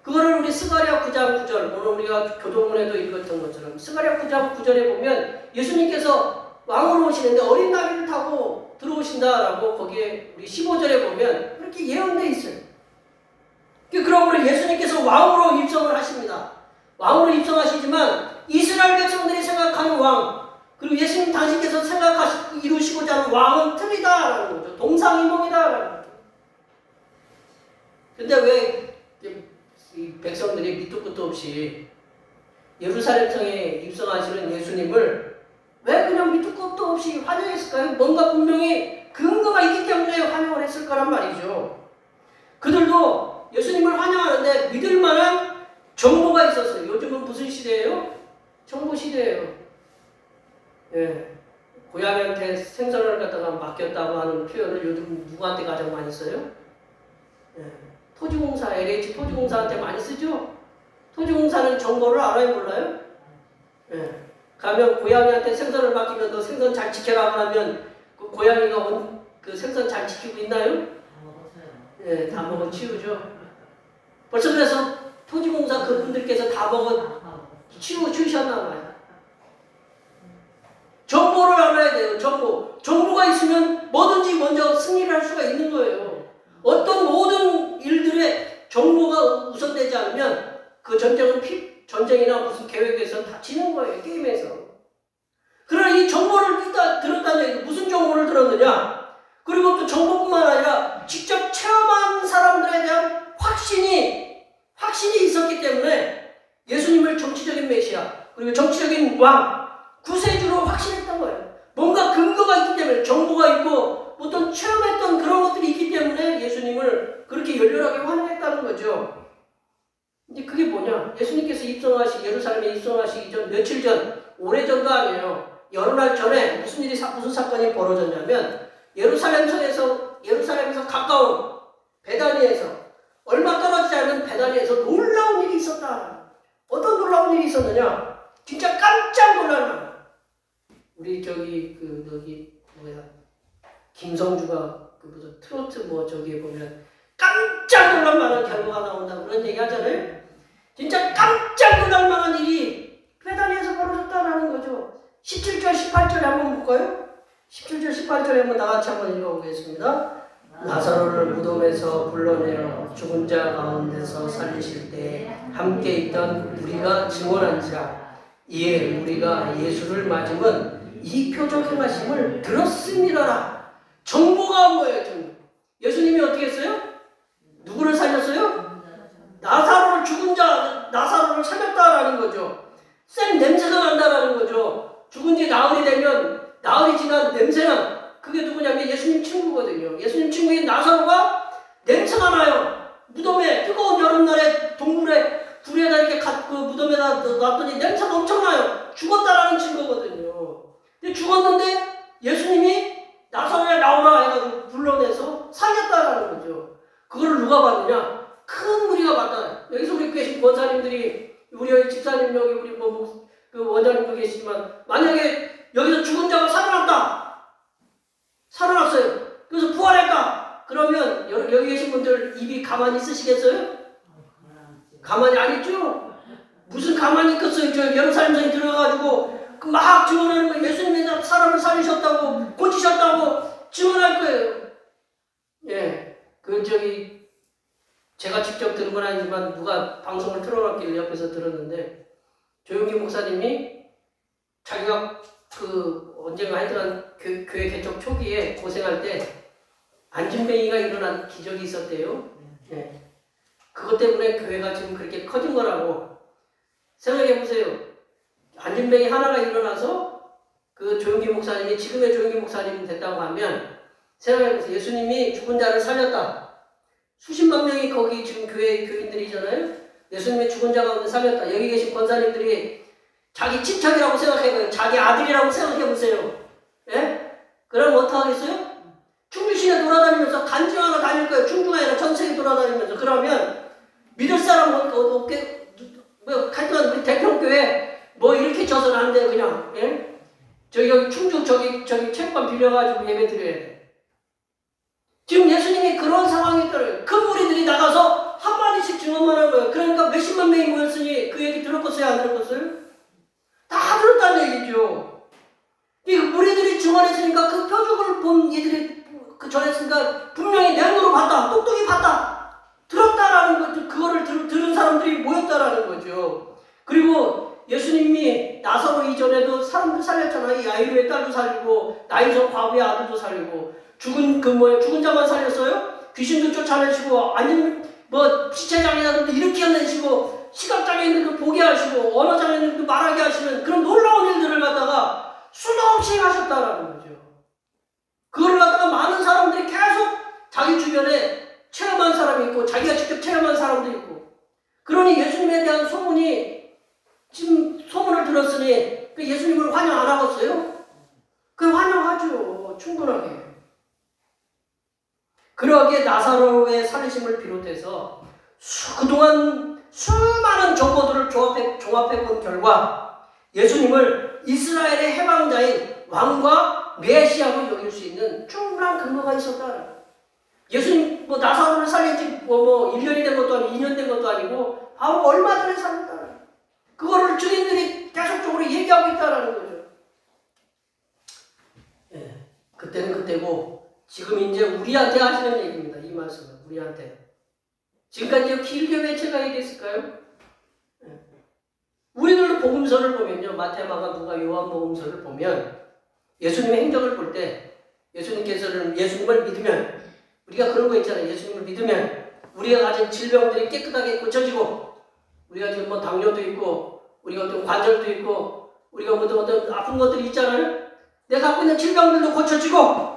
그거를 우리 스가랴 9장 9절, 오늘 우리가 교동문에도 읽었던 것처럼 스가랴 9장 9절에 보면 예수님께서 왕으로 오시는데 어린 나귀를 타고 들어오신다라고 거기에 우리 15절에 보면 그렇게 예언되어 있어요. 그러므로 예수님께서 왕으로 입성을 하십니다. 왕으로 입성하시지만 이스라엘 백성들이 생각하는 왕, 그리고 예수님 당신께서 이루시고자 하는 왕은 틀리다라는 거죠. 동상이몽이다라는 거죠. 근데 왜 이 백성들이 밑도 끝도 없이 예루살렘 성에 입성하시는 예수님을 왜 그냥 밑도 끝도 없이 환영했을까요? 뭔가 분명히 근거가 있기 때문에 환영을 했을 거란 말이죠. 그들도 예수님을 환영하는데 믿을 만한 정보가 있었어요. 요즘은 무슨 시대예요? 정보 시대예요. 예. 고양이한테 생선을 갖다가 맡겼다고 하는 표현을 요즘 누구한테 가장 많이 써요? 예. 토지공사, LH 토지공사한테 많이 쓰죠? 토지공사는 정보를 알아요, 몰라요? 예. 가면 고양이한테 생선을 맡기면 너 생선 잘 지켜라 하면 그 고양이가 그 생선 잘 지키고 있나요? 예, 다 먹어 치우죠. 벌써 그래서 토지공사 그분들께서 다 먹어 치우셨나 봐요. 정보를 알아야 돼요. 정보가 있으면 뭐든지 먼저 승리를 할 수가 있는 거예요. 어떤 모든 일들에 정보가 우선되지 않으면 그 전쟁이나 무슨 계획에서 다 지는 거예요. 게임에서. 그러나 이 정보를 들었다는 얘기, 무슨 정보를 들었느냐? 그리고 또 정보뿐만 아니라 직접 체험한 사람들에 대한 확신이 있었기 때문에 예수님을 정치적인 메시아, 그리고 정치적인 왕, 구세주로 확신했던 거예요. 뭔가 근거가 있기 때문에, 정보가 있고 어떤 체험했던 그런 것들이 있기 때문에 예수님을 그렇게 열렬하게 환영했다는 거죠. 이제 그게 뭐냐? 예수님께서 예루살렘에 입성하시기 전, 며칠 전, 오래전도 아니에요. 여러 날 전에 무슨 사건이 벌어졌냐면 예루살렘에서 가까운 베다니에서 얼마 떨어지지 않은 베다니에서 놀라운 일이 있었다. 어떤 놀라운 일이 있었느냐? 진짜 깜짝 놀랄만. 우리 김성주가 무슨 트로트 저기에 보면 깜짝 놀랄 만한 결과가 나온다 그런 얘기 하잖아요. 진짜 깜짝 놀랄 만한 일이 베다니에서 벌어졌다라는 거죠. 17절, 18절에 한번 볼까요? 17절, 18절에 한번 다 같이 한번 읽어보겠습니다. 나사로를 무덤에서 불러내어 죽은 자 가운데서 살리실 때 함께 있던 우리가 증언한지라. 이에 우리가 예수를 맞음은 이 표적 행하심을 들었습니다. 정보가 뭐예요? 정보. 예수님이 어떻게 했어요? 누구를 살렸어요? 죽은 자 나사로를 살렸다라는 거죠. 쌤 냄새가 난다라는 거죠. 죽은 지 나흘이 되면 나흘이 지난 냄새는 그게 누구냐면 예수님 친구거든요. 예수님 친구인 나사로가 냄새가 나요. 무덤에 뜨거운 여름날에 동굴에 불에다 이렇게 그 무덤에다 놨더니 냄새가 엄청 나요. 죽었다라는 증거거든요. 근데 죽었는데 예수님이 나사로야 나오라 해가지고 불러내서 살렸다라는 거죠. 그거를 누가 받느냐? 큰 무리가 받다. 여기서 우리 계신 권사님들이, 우리 집사님 여기 우리 그 원장님도 계시지만, 만약에 여기서 죽은 자가 살아났어요. 그래서 부활했다. 그러면 여기 계신 분들 입이 가만히 있으시겠어요? 가만히 안 있죠? 무슨 가만히 있겠어요? 저 예루살렘성에 들어가가지고 막 증언하는 거예요. 예수님이 사람을 살리셨다고, 고치셨다고 증언할 거예요. 예, 제가 직접 들은 건 아니지만 누가 방송을 틀어놨길래 옆에서 들었는데, 조용기 목사님이 자기가 언젠가 하여튼 교회 개척 초기에 고생할 때 안진뱅이가 일어난 기적이 있었대요. 예. 그것 때문에 교회가 지금 그렇게 커진 거라고. 생각해 보세요. 안진뱅이 하나가 일어나서 그 조용기 목사님이 지금의 조용기 목사님 됐다고 하면, 생각해 보세요. 예수님이 죽은 자를 살렸다. 수십만 명이 거기 지금 교회 교인들이잖아요. 예수님의 죽은 자 가운데 살렸다. 여기 계신 권사님들이 자기 친척이라고 생각해봐요. 자기 아들이라고 생각해보세요. 예? 그럼 어떡하겠어요? 충주시내 돌아다니면서 간증하러 다닐 거예요. 충주가 아니라 전 세계 돌아다니면서. 그러면 믿을 사람은 없게, 하여튼 우리 대평교회 이렇게 져서는 안 돼요. 그냥. 예? 여기 충주 저기 체육관 빌려가지고 예배 드려야 돼. 지금 예수님이 그런 상황이 있더라고요. 그 무리들이 나가서 한마디씩 증언만 한 거예요. 그러니까 몇십만 명이 모였으니 그 얘기 들었겠어요? 안 들었겠어요? 다 들었다는 얘기죠. 이 무리들이 증언했으니까 그 표적을 본 이들이 전했으니까 분명히 내 눈으로 봤다. 똑똑히 봤다. 들었다라는 거죠. 그거를 들은 사람들이 모였다라는 거죠. 그리고 예수님이 나사로 이전에도 사람들 살렸잖아요. 야이로의 딸도 살리고 나인성 과부의 아들도 살리고 죽은 자만 살렸어요? 귀신도 쫓아내시고 아니면 지체장애자들도 일으켜내시고 시각장애인들도 보게 하시고 언어장애인들도 말하게 하시는 그런 놀라운 일들을 갖다가 수도 없이 하셨다라는 거죠. 그걸 갖다가 많은 사람들이 계속 자기 주변에 체험한 사람이 있고 자기가 직접 체험한 사람도 있고, 그러니 예수님에 대한 소문이 지금 소문을 들었으니 그 예수님을 환영 안 하겠어요? 그 환영하죠. 충분하게. 그러기에 나사로의 살리심을 비롯해서 그동안 수많은 정보들을 종합해 본 결과 예수님을 이스라엘의 해방자인 왕과 메시아로 여길 수 있는 충분한 근거가 있었다. 예수님 나사로를 살린 지 1년이 된 것도 아니고 2년 된 것도 아니고 바로 얼마 전에 살렸다. 그거를 증인들이 계속적으로 얘기하고 있다는 거죠. 예, 그때는 그때고 지금 이제 우리한테 하시는 얘기입니다. 이 말씀은 우리한테. 지금까지 길게 왜 제가 얘기했을까요? 예. 우리들도 복음서를 보면요. 마태, 마가, 누가, 요한 복음서를 보면 예수님의 행적을 볼 때 예수님을 믿으면, 우리가 그런 거 있잖아요. 예수님을 믿으면 우리가 가진 질병들이 깨끗하게 고쳐지고, 우리가 지금 당뇨도 있고 우리가 어떤 관절도 있고 우리가 어떤 아픈 것들이 있잖아요. 내가 갖고 있는 질병들도 고쳐지고,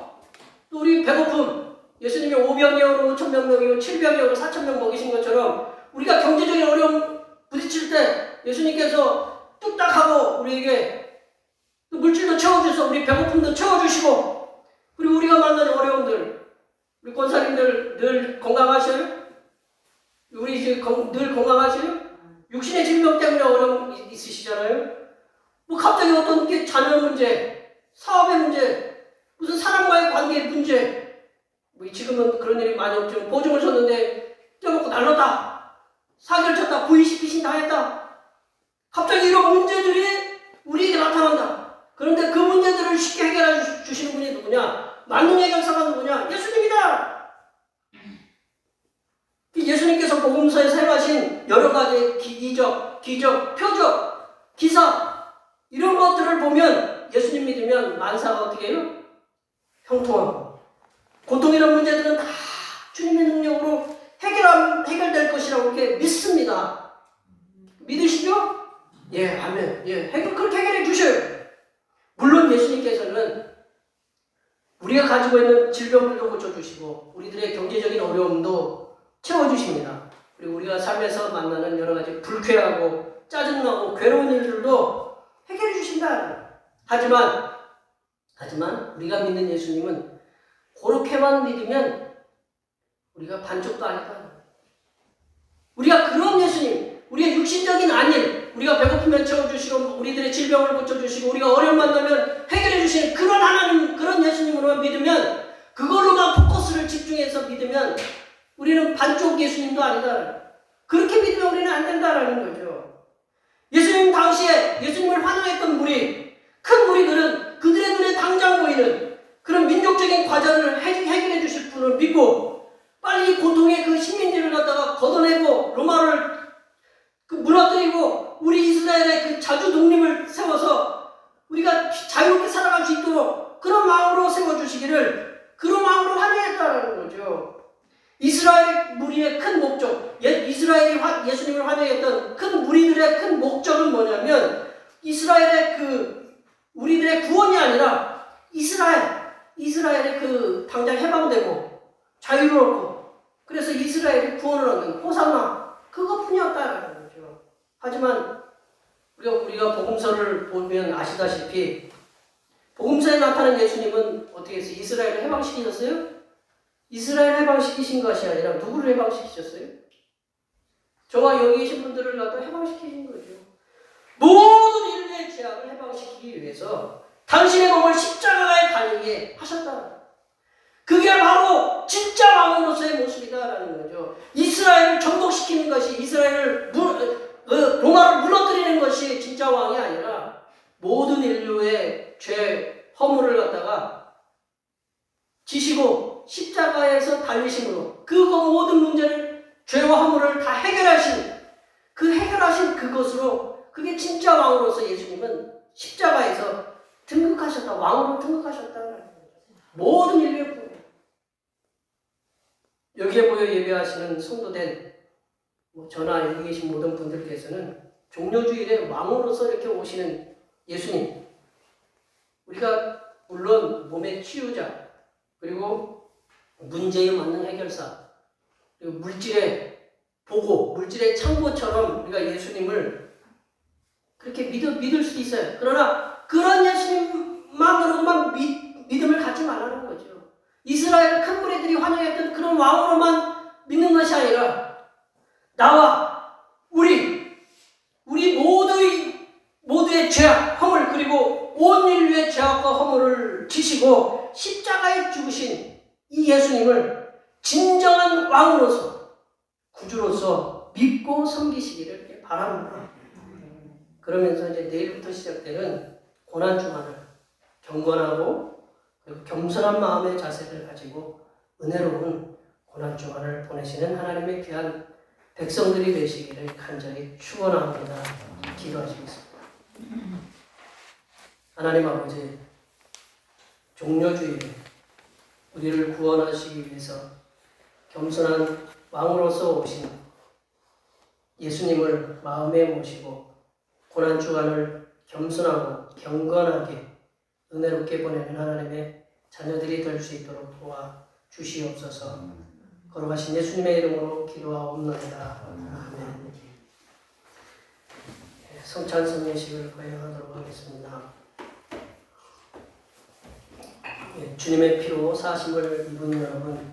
또 우리 배고픔, 예수님이 5병이어로 5,000명이고 7병이어로 4,000명 먹이신 것처럼 우리가 경제적인 어려움 부딪힐 때 예수님께서 뚝딱하고 우리에게 물질도 채워주셔서 우리 배고픔도 채워주시고, 그리고 우리가 만나는 어려움들, 우리 권사님들 늘 건강하셔요? 우리 이제 늘 건강하셔요? 육신의 질병 때문에 어려움 있으시잖아요? 갑자기 어떤 게 자녀 문제, 사업의 문제, 무슨 사람과의 관계 문제, 지금은 그런 일이 많이 없지만 보증을 줬는데 떼먹고 날랐다, 사기를 쳤다, VCP신 다 했다. 갑자기 이런 문제들이 우리에게 나타난다. 그런데 그 문제들을 쉽게 해결해 주시는 분이 누구냐? 만능 해결사가 누구냐? 예수님이다. 예수님께서 복음서에서 행하신 여러 가지 기적, 표적, 기사 이런 것들을 보면 예수님 믿으면 만사가 어떻게 해요? 형통하고, 고통이라는 문제들은 다 주님의 능력으로 해결될 것이라고 이렇게 믿습니다. 믿으시죠? 예, 아멘. 예, 그렇게 해결해 주셔요. 물론 예수님께서는 우리가 가지고 있는 질병들도 고쳐주시고 우리들의 경제적인 어려움도 채워주십니다. 그리고 우리가 삶에서 만나는 여러 가지 불쾌하고 짜증나고 괴로운 일들도 해결해 주신다. 하지만 우리가 믿는 예수님은 그렇게만 믿으면 우리가 반쪽도 아니다. 우리가 그런 예수님, 우리의 육신적인 안일, 우리가 배고프면 채워주시고 우리들의 질병을 고쳐주시고 우리가 어려움 만나면 해결해 주시는 그런 하나님, 그런 예수님으로만 믿으면, 그걸로만 포커스를 집중해서 믿으면 우리는 반쪽 예수님도 아니다. 그렇게 믿으면 우리는 안 된다라는 거죠. 예수님 당시에 예수님을 환영했던 무리, 큰 무리들은 그들의 눈에 당장 보이는 그런 민족적인 과제를 해결해 주실 분을 믿고 빨리 고통의 그 식민지를 갖다가 걷어내고 로마를 무너뜨리고 우리 이스라엘의 그 자주 독립을 세워서 우리가 자유롭게 살아갈 수 있도록 그런 마음으로 세워주시기를, 그런 마음으로 환영했다는 거죠. 이스라엘 무리의 큰 목적, 이스라엘이 예수님을 환영했던 큰 무리들의 큰 목적은 뭐냐면 이스라엘의 우리들의 구원이 아니라 이스라엘의 당장 해방되고 자유롭고 그래서 이스라엘이 구원을 얻는 호산나, 그것뿐이었다라는 거죠. 하지만 우리가 복음서를 보면 아시다시피 복음서에 나타난 예수님은 어떻게 했어요? 이스라엘을 해방시키셨어요? 이스라엘 해방시키신 것이 아니라 누구를 해방시키셨어요? 저와 여기 계신 분들을 갖다 해방시키신 거죠. 모든 인류의 죄악을 해방시키기 위해서 당신의 몸을 십자가에 달리게 하셨다. 그게 바로 진짜 왕으로서의 모습이다라는 거죠. 이스라엘을 정복시키는 것이, 이스라엘을 로마를 무너뜨리는 것이 진짜 왕이 아니라 모든 인류의 죄 허물을 갖다가 지시고 십자가에서 달리심으로 그 모든 문제를, 죄와 허물을 다 해결하신 그것으로, 그게 진짜 왕으로서 예수님은 십자가에서 등극하셨다, 왕으로 등극하셨다는 거죠. 모든 인류의 구원. 여기에 모여 예배하시는 성도된 저나 여기 계신 모든 분들께서는 종료주일에 왕으로서 이렇게 오시는 예수님, 우리가 물론 몸의 치유자, 그리고 문제에 맞는 해결사, 그리고 물질의 보고, 물질의 창고처럼 우리가 예수님을 그렇게 믿을 수 있어요. 그러나 그런 예수님만으로만 믿음을 갖지 말라는 거죠. 이스라엘 큰 무리들이 환영했던 그런 왕으로만 믿는 것이 아니라 나와 우리 모두의 죄악, 허물, 그리고 온 인류의 죄악과 허물을 지시고 십자가에 죽으신 이 예수님을 진정한 왕으로서, 구주로서 믿고 섬기시기를 바랍니다. 그러면서 이제 내일부터 시작되는 고난주간을 경건하고 그리고 겸손한 마음의 자세를 가지고 은혜로운 고난주간을 보내시는 하나님의 귀한 백성들이 되시기를 간절히 축원합니다. 기도하시겠습니다. 하나님 아버지, 종료주일에 우리를 구원하시기 위해서 겸손한 왕으로서 오신 예수님을 마음에 모시고 고난주간을 겸손하고 경건하게 은혜롭게 보내는 하나님의 자녀들이 될 수 있도록 도와 주시옵소서. 거룩하신 예수님의 이름으로 기도하옵나이다. 아멘. 성찬송 예식을 거행하도록 하겠습니다. 주님의 피로 사심을 입은 여러분,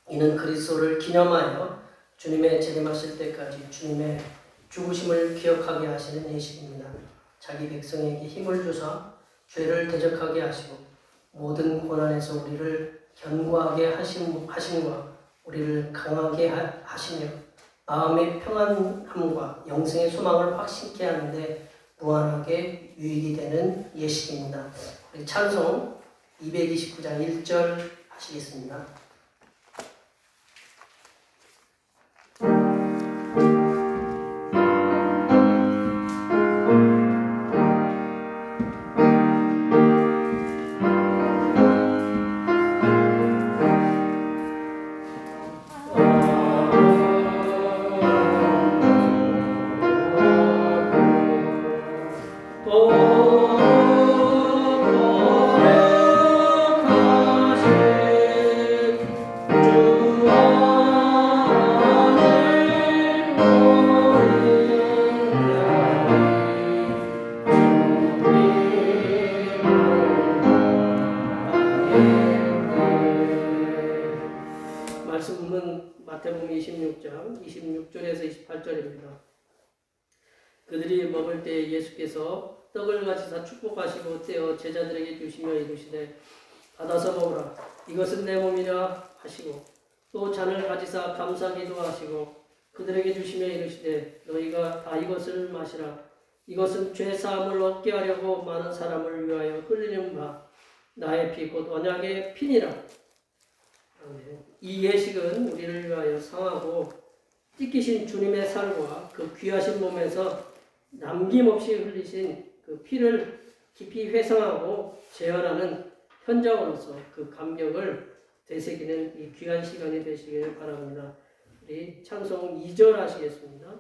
이는 그리스도를 기념하여 주님의 재림하실 때까지 주님의 죽으심을 기억하게 하시는 예식입니다. 자기 백성에게 힘을 주사 죄를 대적하게 하시고 모든 고난에서 우리를 견고하게 하심과 우리를 강하게 하시며 마음의 평안함과 영생의 소망을 확신케 하는데 무한하게 유익이 되는 예식입니다. 우리 찬송 229장 1절 하시겠습니다. 말씀은 마태복음 26장 26절에서 28절입니다. 그들이 먹을 때 예수께서 떡을 가지사 축복하시고 떼어 제자들에게 주시며 이르시되 받아서 먹으라 이것은 내 몸이라 하시고 또 잔을 가지사 감사기도 하시고 그들에게 주시며 이르시되 너희가 다 이것을 마시라 이것은 죄 사함을 얻게 하려고 많은 사람을 위하여 흘리는 바 나의 피 곧 언약의 피니라. 아멘. 이 예식은 우리를 위하여 상하고 찢기신 주님의 살과 그 귀하신 몸에서 남김없이 흘리신 그 피를 깊이 회상하고 재현하는 현장으로서 그 감격을 되새기는 이 귀한 시간이 되시길 바랍니다. 우리 찬송 2절 하시겠습니다.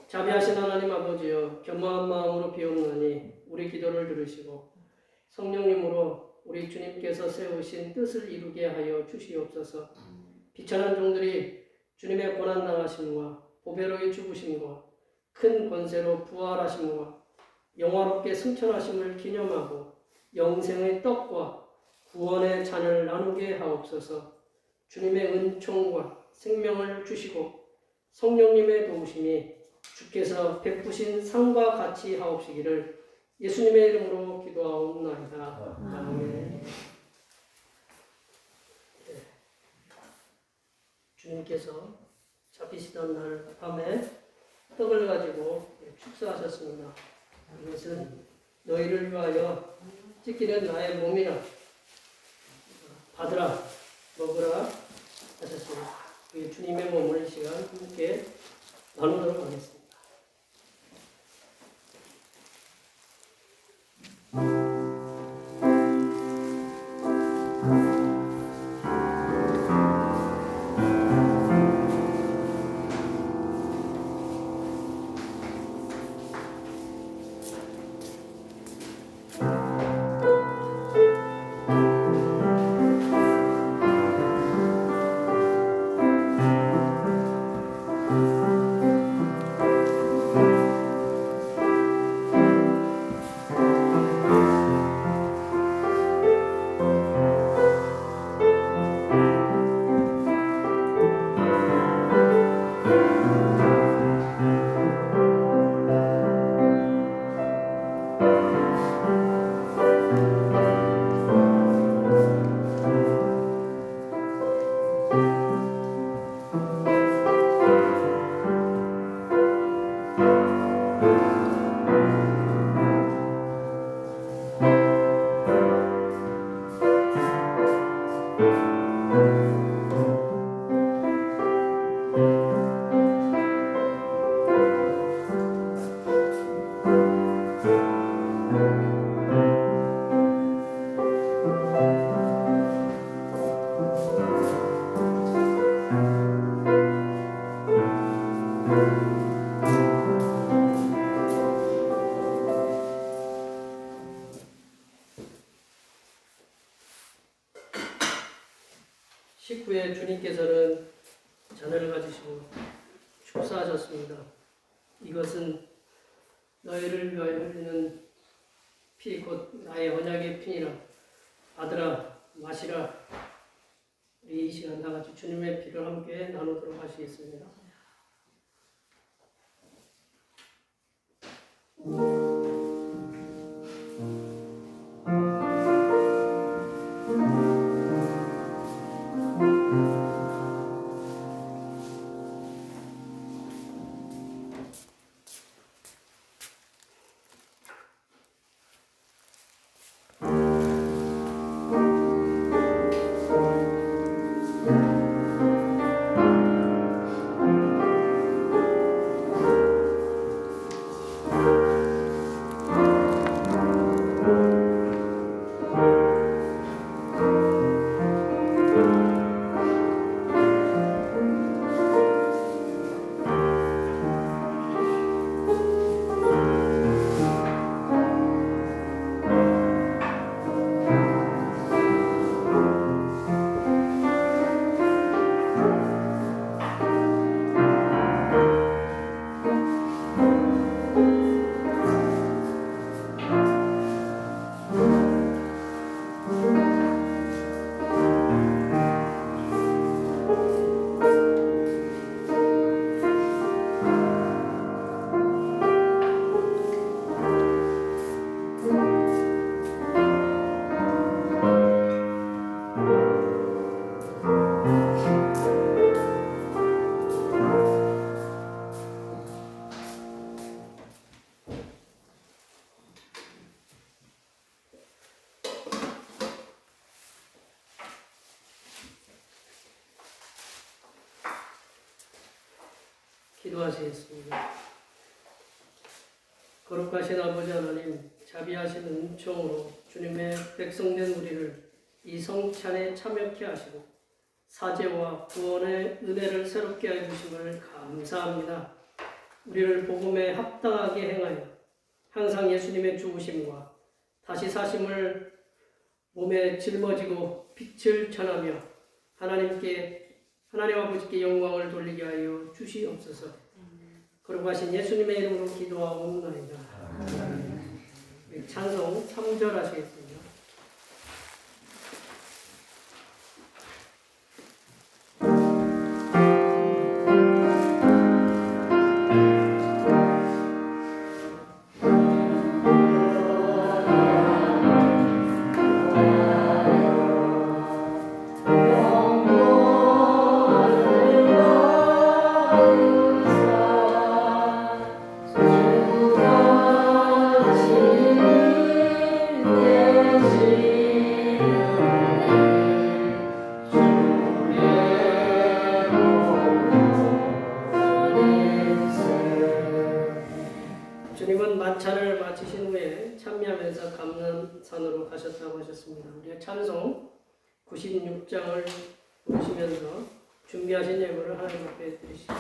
자비하신 하나님 아버지여 겸허한 마음으로 비옵나니 우리 기도를 들으시고 성령님으로 우리 주님께서 세우신 뜻을 이루게 하여 주시옵소서. 비천한 종들이 주님의 고난당하심과 보배로의 죽으심과 큰 권세로 부활하심과 영화롭게 승천하심을 기념하고 영생의 떡과 구원의 잔을 나누게 하옵소서. 주님의 은총과 생명을 주시고 성령님의 도우심이 주께서 베푸신 상과 같이 하옵시기를 예수님의 이름으로 기도하옵나이다. 아멘. 네. 주님께서 잡히시던 날 밤에 떡을 가지고 축사하셨습니다. 이것은 너희를 위하여 찢기는 나의 몸이라 받으라 먹으라 하셨습니다. 주님의 몸을 이 시간 함께 나누도록 하겠습니다. 식후에 주님께서는 잔을 가지시고 축사하셨습니다. 이것은 너희를 위하여 흘리는 피 곧 나의 언약의 피니라. 받으라 마시라. 우리 이 시간 다 같이 주님의 피를 함께 나누도록 하시겠습니다. 기도하시겠습니다. 거룩하신 아버지 하나님, 자비하신 은총으로 주님의 백성된 우리를 이 성찬에 참여케 하시고 사죄와 구원의 은혜를 새롭게 해주심을 감사합니다. 우리를 복음에 합당하게 행하여 항상 예수님의 죽으심과 다시 사심을 몸에 짊어지고 빛을 전하며 하나님 아버지께 영광을 돌리게 하여 주시옵소서. 거룩하신 예수님의 이름으로 기도하옵나이다. 찬송 3절 하시겠습니다. 주님은 만찬을 마치신 후에 찬미하면서 감람산으로 가셨다고 하셨습니다. 우리가 찬송 96장을 부르시면서 준비하신 예물을 하나님 앞에 드리시죠.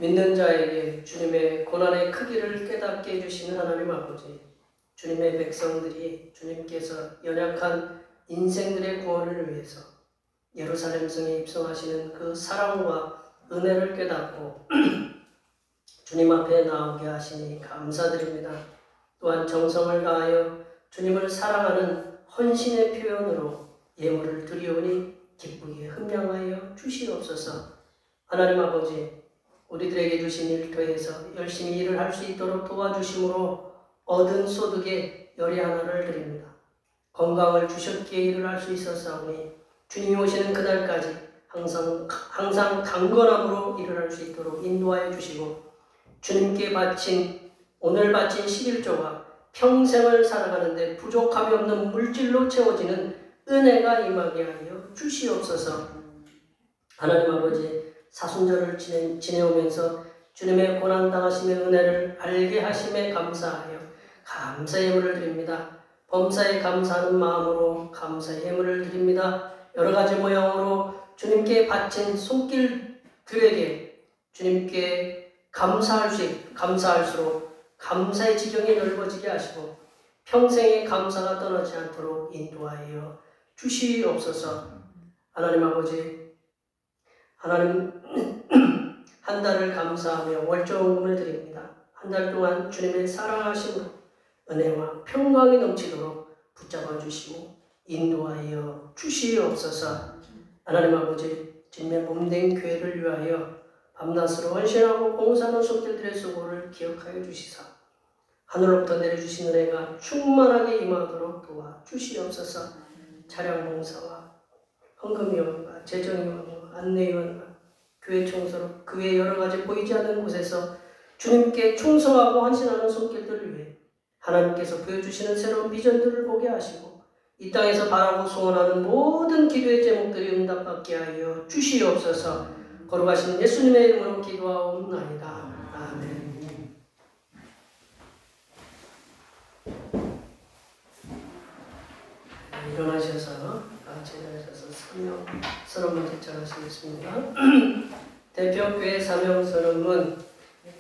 믿는 자에게 주님의 고난의 크기를 깨닫게 해주시는 하나님 아버지, 주님의 백성들이 주님께서 연약한 인생들의 구원을 위해서 예루살렘 성에 입성하시는 그 사랑과 은혜를 깨닫고 주님 앞에 나오게 하시니 감사드립니다. 또한 정성을 다하여 주님을 사랑하는 헌신의 표현으로 예물을 드리오니 기쁘게 흠양하여 주시옵소서. 하나님 아버지, 우리들에게 주신 일터에서 열심히 일을 할 수 있도록 도와주심으로 얻은 소득의 열의 하나를 드립니다. 건강을 주셨기에 일을 할 수 있었사오니 주님이 오시는 그날까지 항상 강건함으로 일을 할 수 있도록 인도하여 주시고, 주님께 오늘 바친 11조가 평생을 살아가는데 부족함이 없는 물질로 채워지는 은혜가 임하게 하여 주시옵소서. 하나님 아버지, 사순절을 지내오면서 주님의 고난당하심의 은혜를 알게 하심에 감사하여 감사의 예물을 드립니다. 범사에 감사하는 마음으로 감사의 예물을 드립니다. 여러 가지 모양으로 주님께 바친 손길들에게 주님께 감사할수록 감사의 지경이 넓어지게 하시고 평생의 감사가 떠나지 않도록 인도하여 주시옵소서. 하나님 아버지, 하나님 한 달을 감사하며 월조금을 드립니다. 한 달 동안 주님의 사랑하심으로 은혜와 평강이 넘치도록 붙잡아 주시고 인도하여 주시옵소서. 하나님 아버지, 주님의 몸된 교회를 위하여 밤낮으로 헌신하고 봉사하는 손길들의 수고를 기억하여 주시사 하늘로부터 내려주신 은혜가 충만하게 임하도록 도와주시옵소서. 차량 봉사와 헌금위원과 재정위원과 안내위원과 교회 청소로 그 외 여러 가지 보이지 않는 곳에서 주님께 충성하고 헌신하는 손길들을 위해 하나님께서 보여주시는 새로운 비전들을 보게 하시고 이 땅에서 바라고 소원하는 모든 기도의 제목들이 응답받게 하여 주시옵소서. 거룩하신 예수님의 이름으로 기도하옵나이다. 아멘. 일어나셔서 같이 일어나셔서 선언문 제청하시겠습니다. 대평교회 사명 선언문.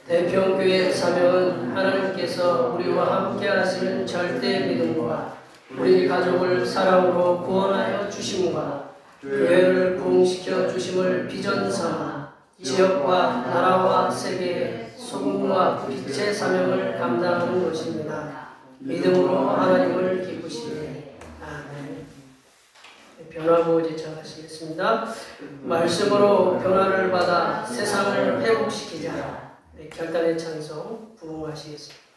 대평교회 사명은 하나님께서 우리와 함께 하시는 절대 믿음과 우리 가족을 사랑으로 구원하여 주심과 교회를 부흥시켜 주심을 비전 삼아 지역과 나라와 세계에 소금과 빛의 사명을 감당하는 것입니다. 믿음으로 하나님을 기쁘시되. 아멘. 변화구 제청하시겠습니다. 말씀으로 변화를 받아 세상을 회복시키자. 결단의 찬송 부흥하시겠습니다.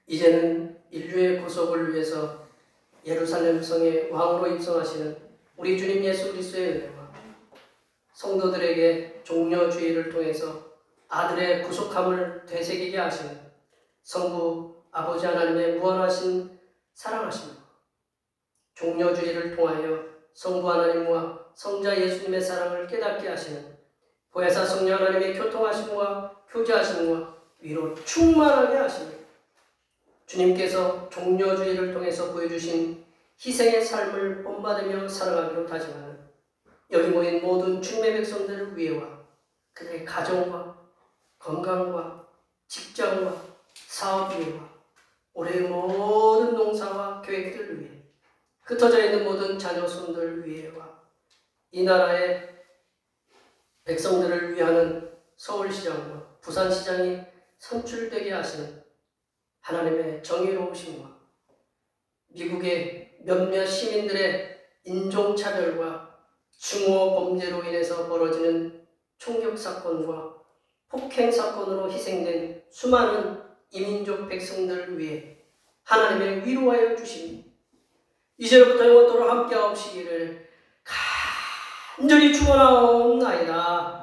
이제는 인류의 구속을 위해서 예루살렘 성에 왕으로 입성하시는 우리 주님 예수 그리스도의 은혜와 성도들에게 종려주의를 통해서 아들의 구속함을 되새기게 하시는 성부 아버지 하나님의 무한하신 사랑하심과 종려주의를 통하여 성부 하나님과 성자 예수님의 사랑을 깨닫게 하시는 보혜사 성령 하나님의 교통하심과 교제하심과 위로 충만하게 하시는 주님께서 종려주의를 통해서 보여주신 희생의 삶을 본받으며 살아가기로 다짐하는 여기 모인 모든 주님의 백성들을 위해와 그들의 가정과 건강과 직장과 사업 위해와 올해의 모든 농사와 계획들을 위해 흩어져 있는 모든 자녀 손들 위해와 이 나라의 백성들을 위하는 서울시장과 부산시장이 선출되게 하시는 하나님의 정의로우심과 미국의 몇몇 시민들의 인종차별과 중호 범죄로 인해서 벌어지는 총격사건과 폭행사건으로 희생된 수많은 이민족 백성들을 위해 하나님의 위로하여 주심이 이제부터 영원토록 함께하옵시기를 간절히 축원하옵나이다.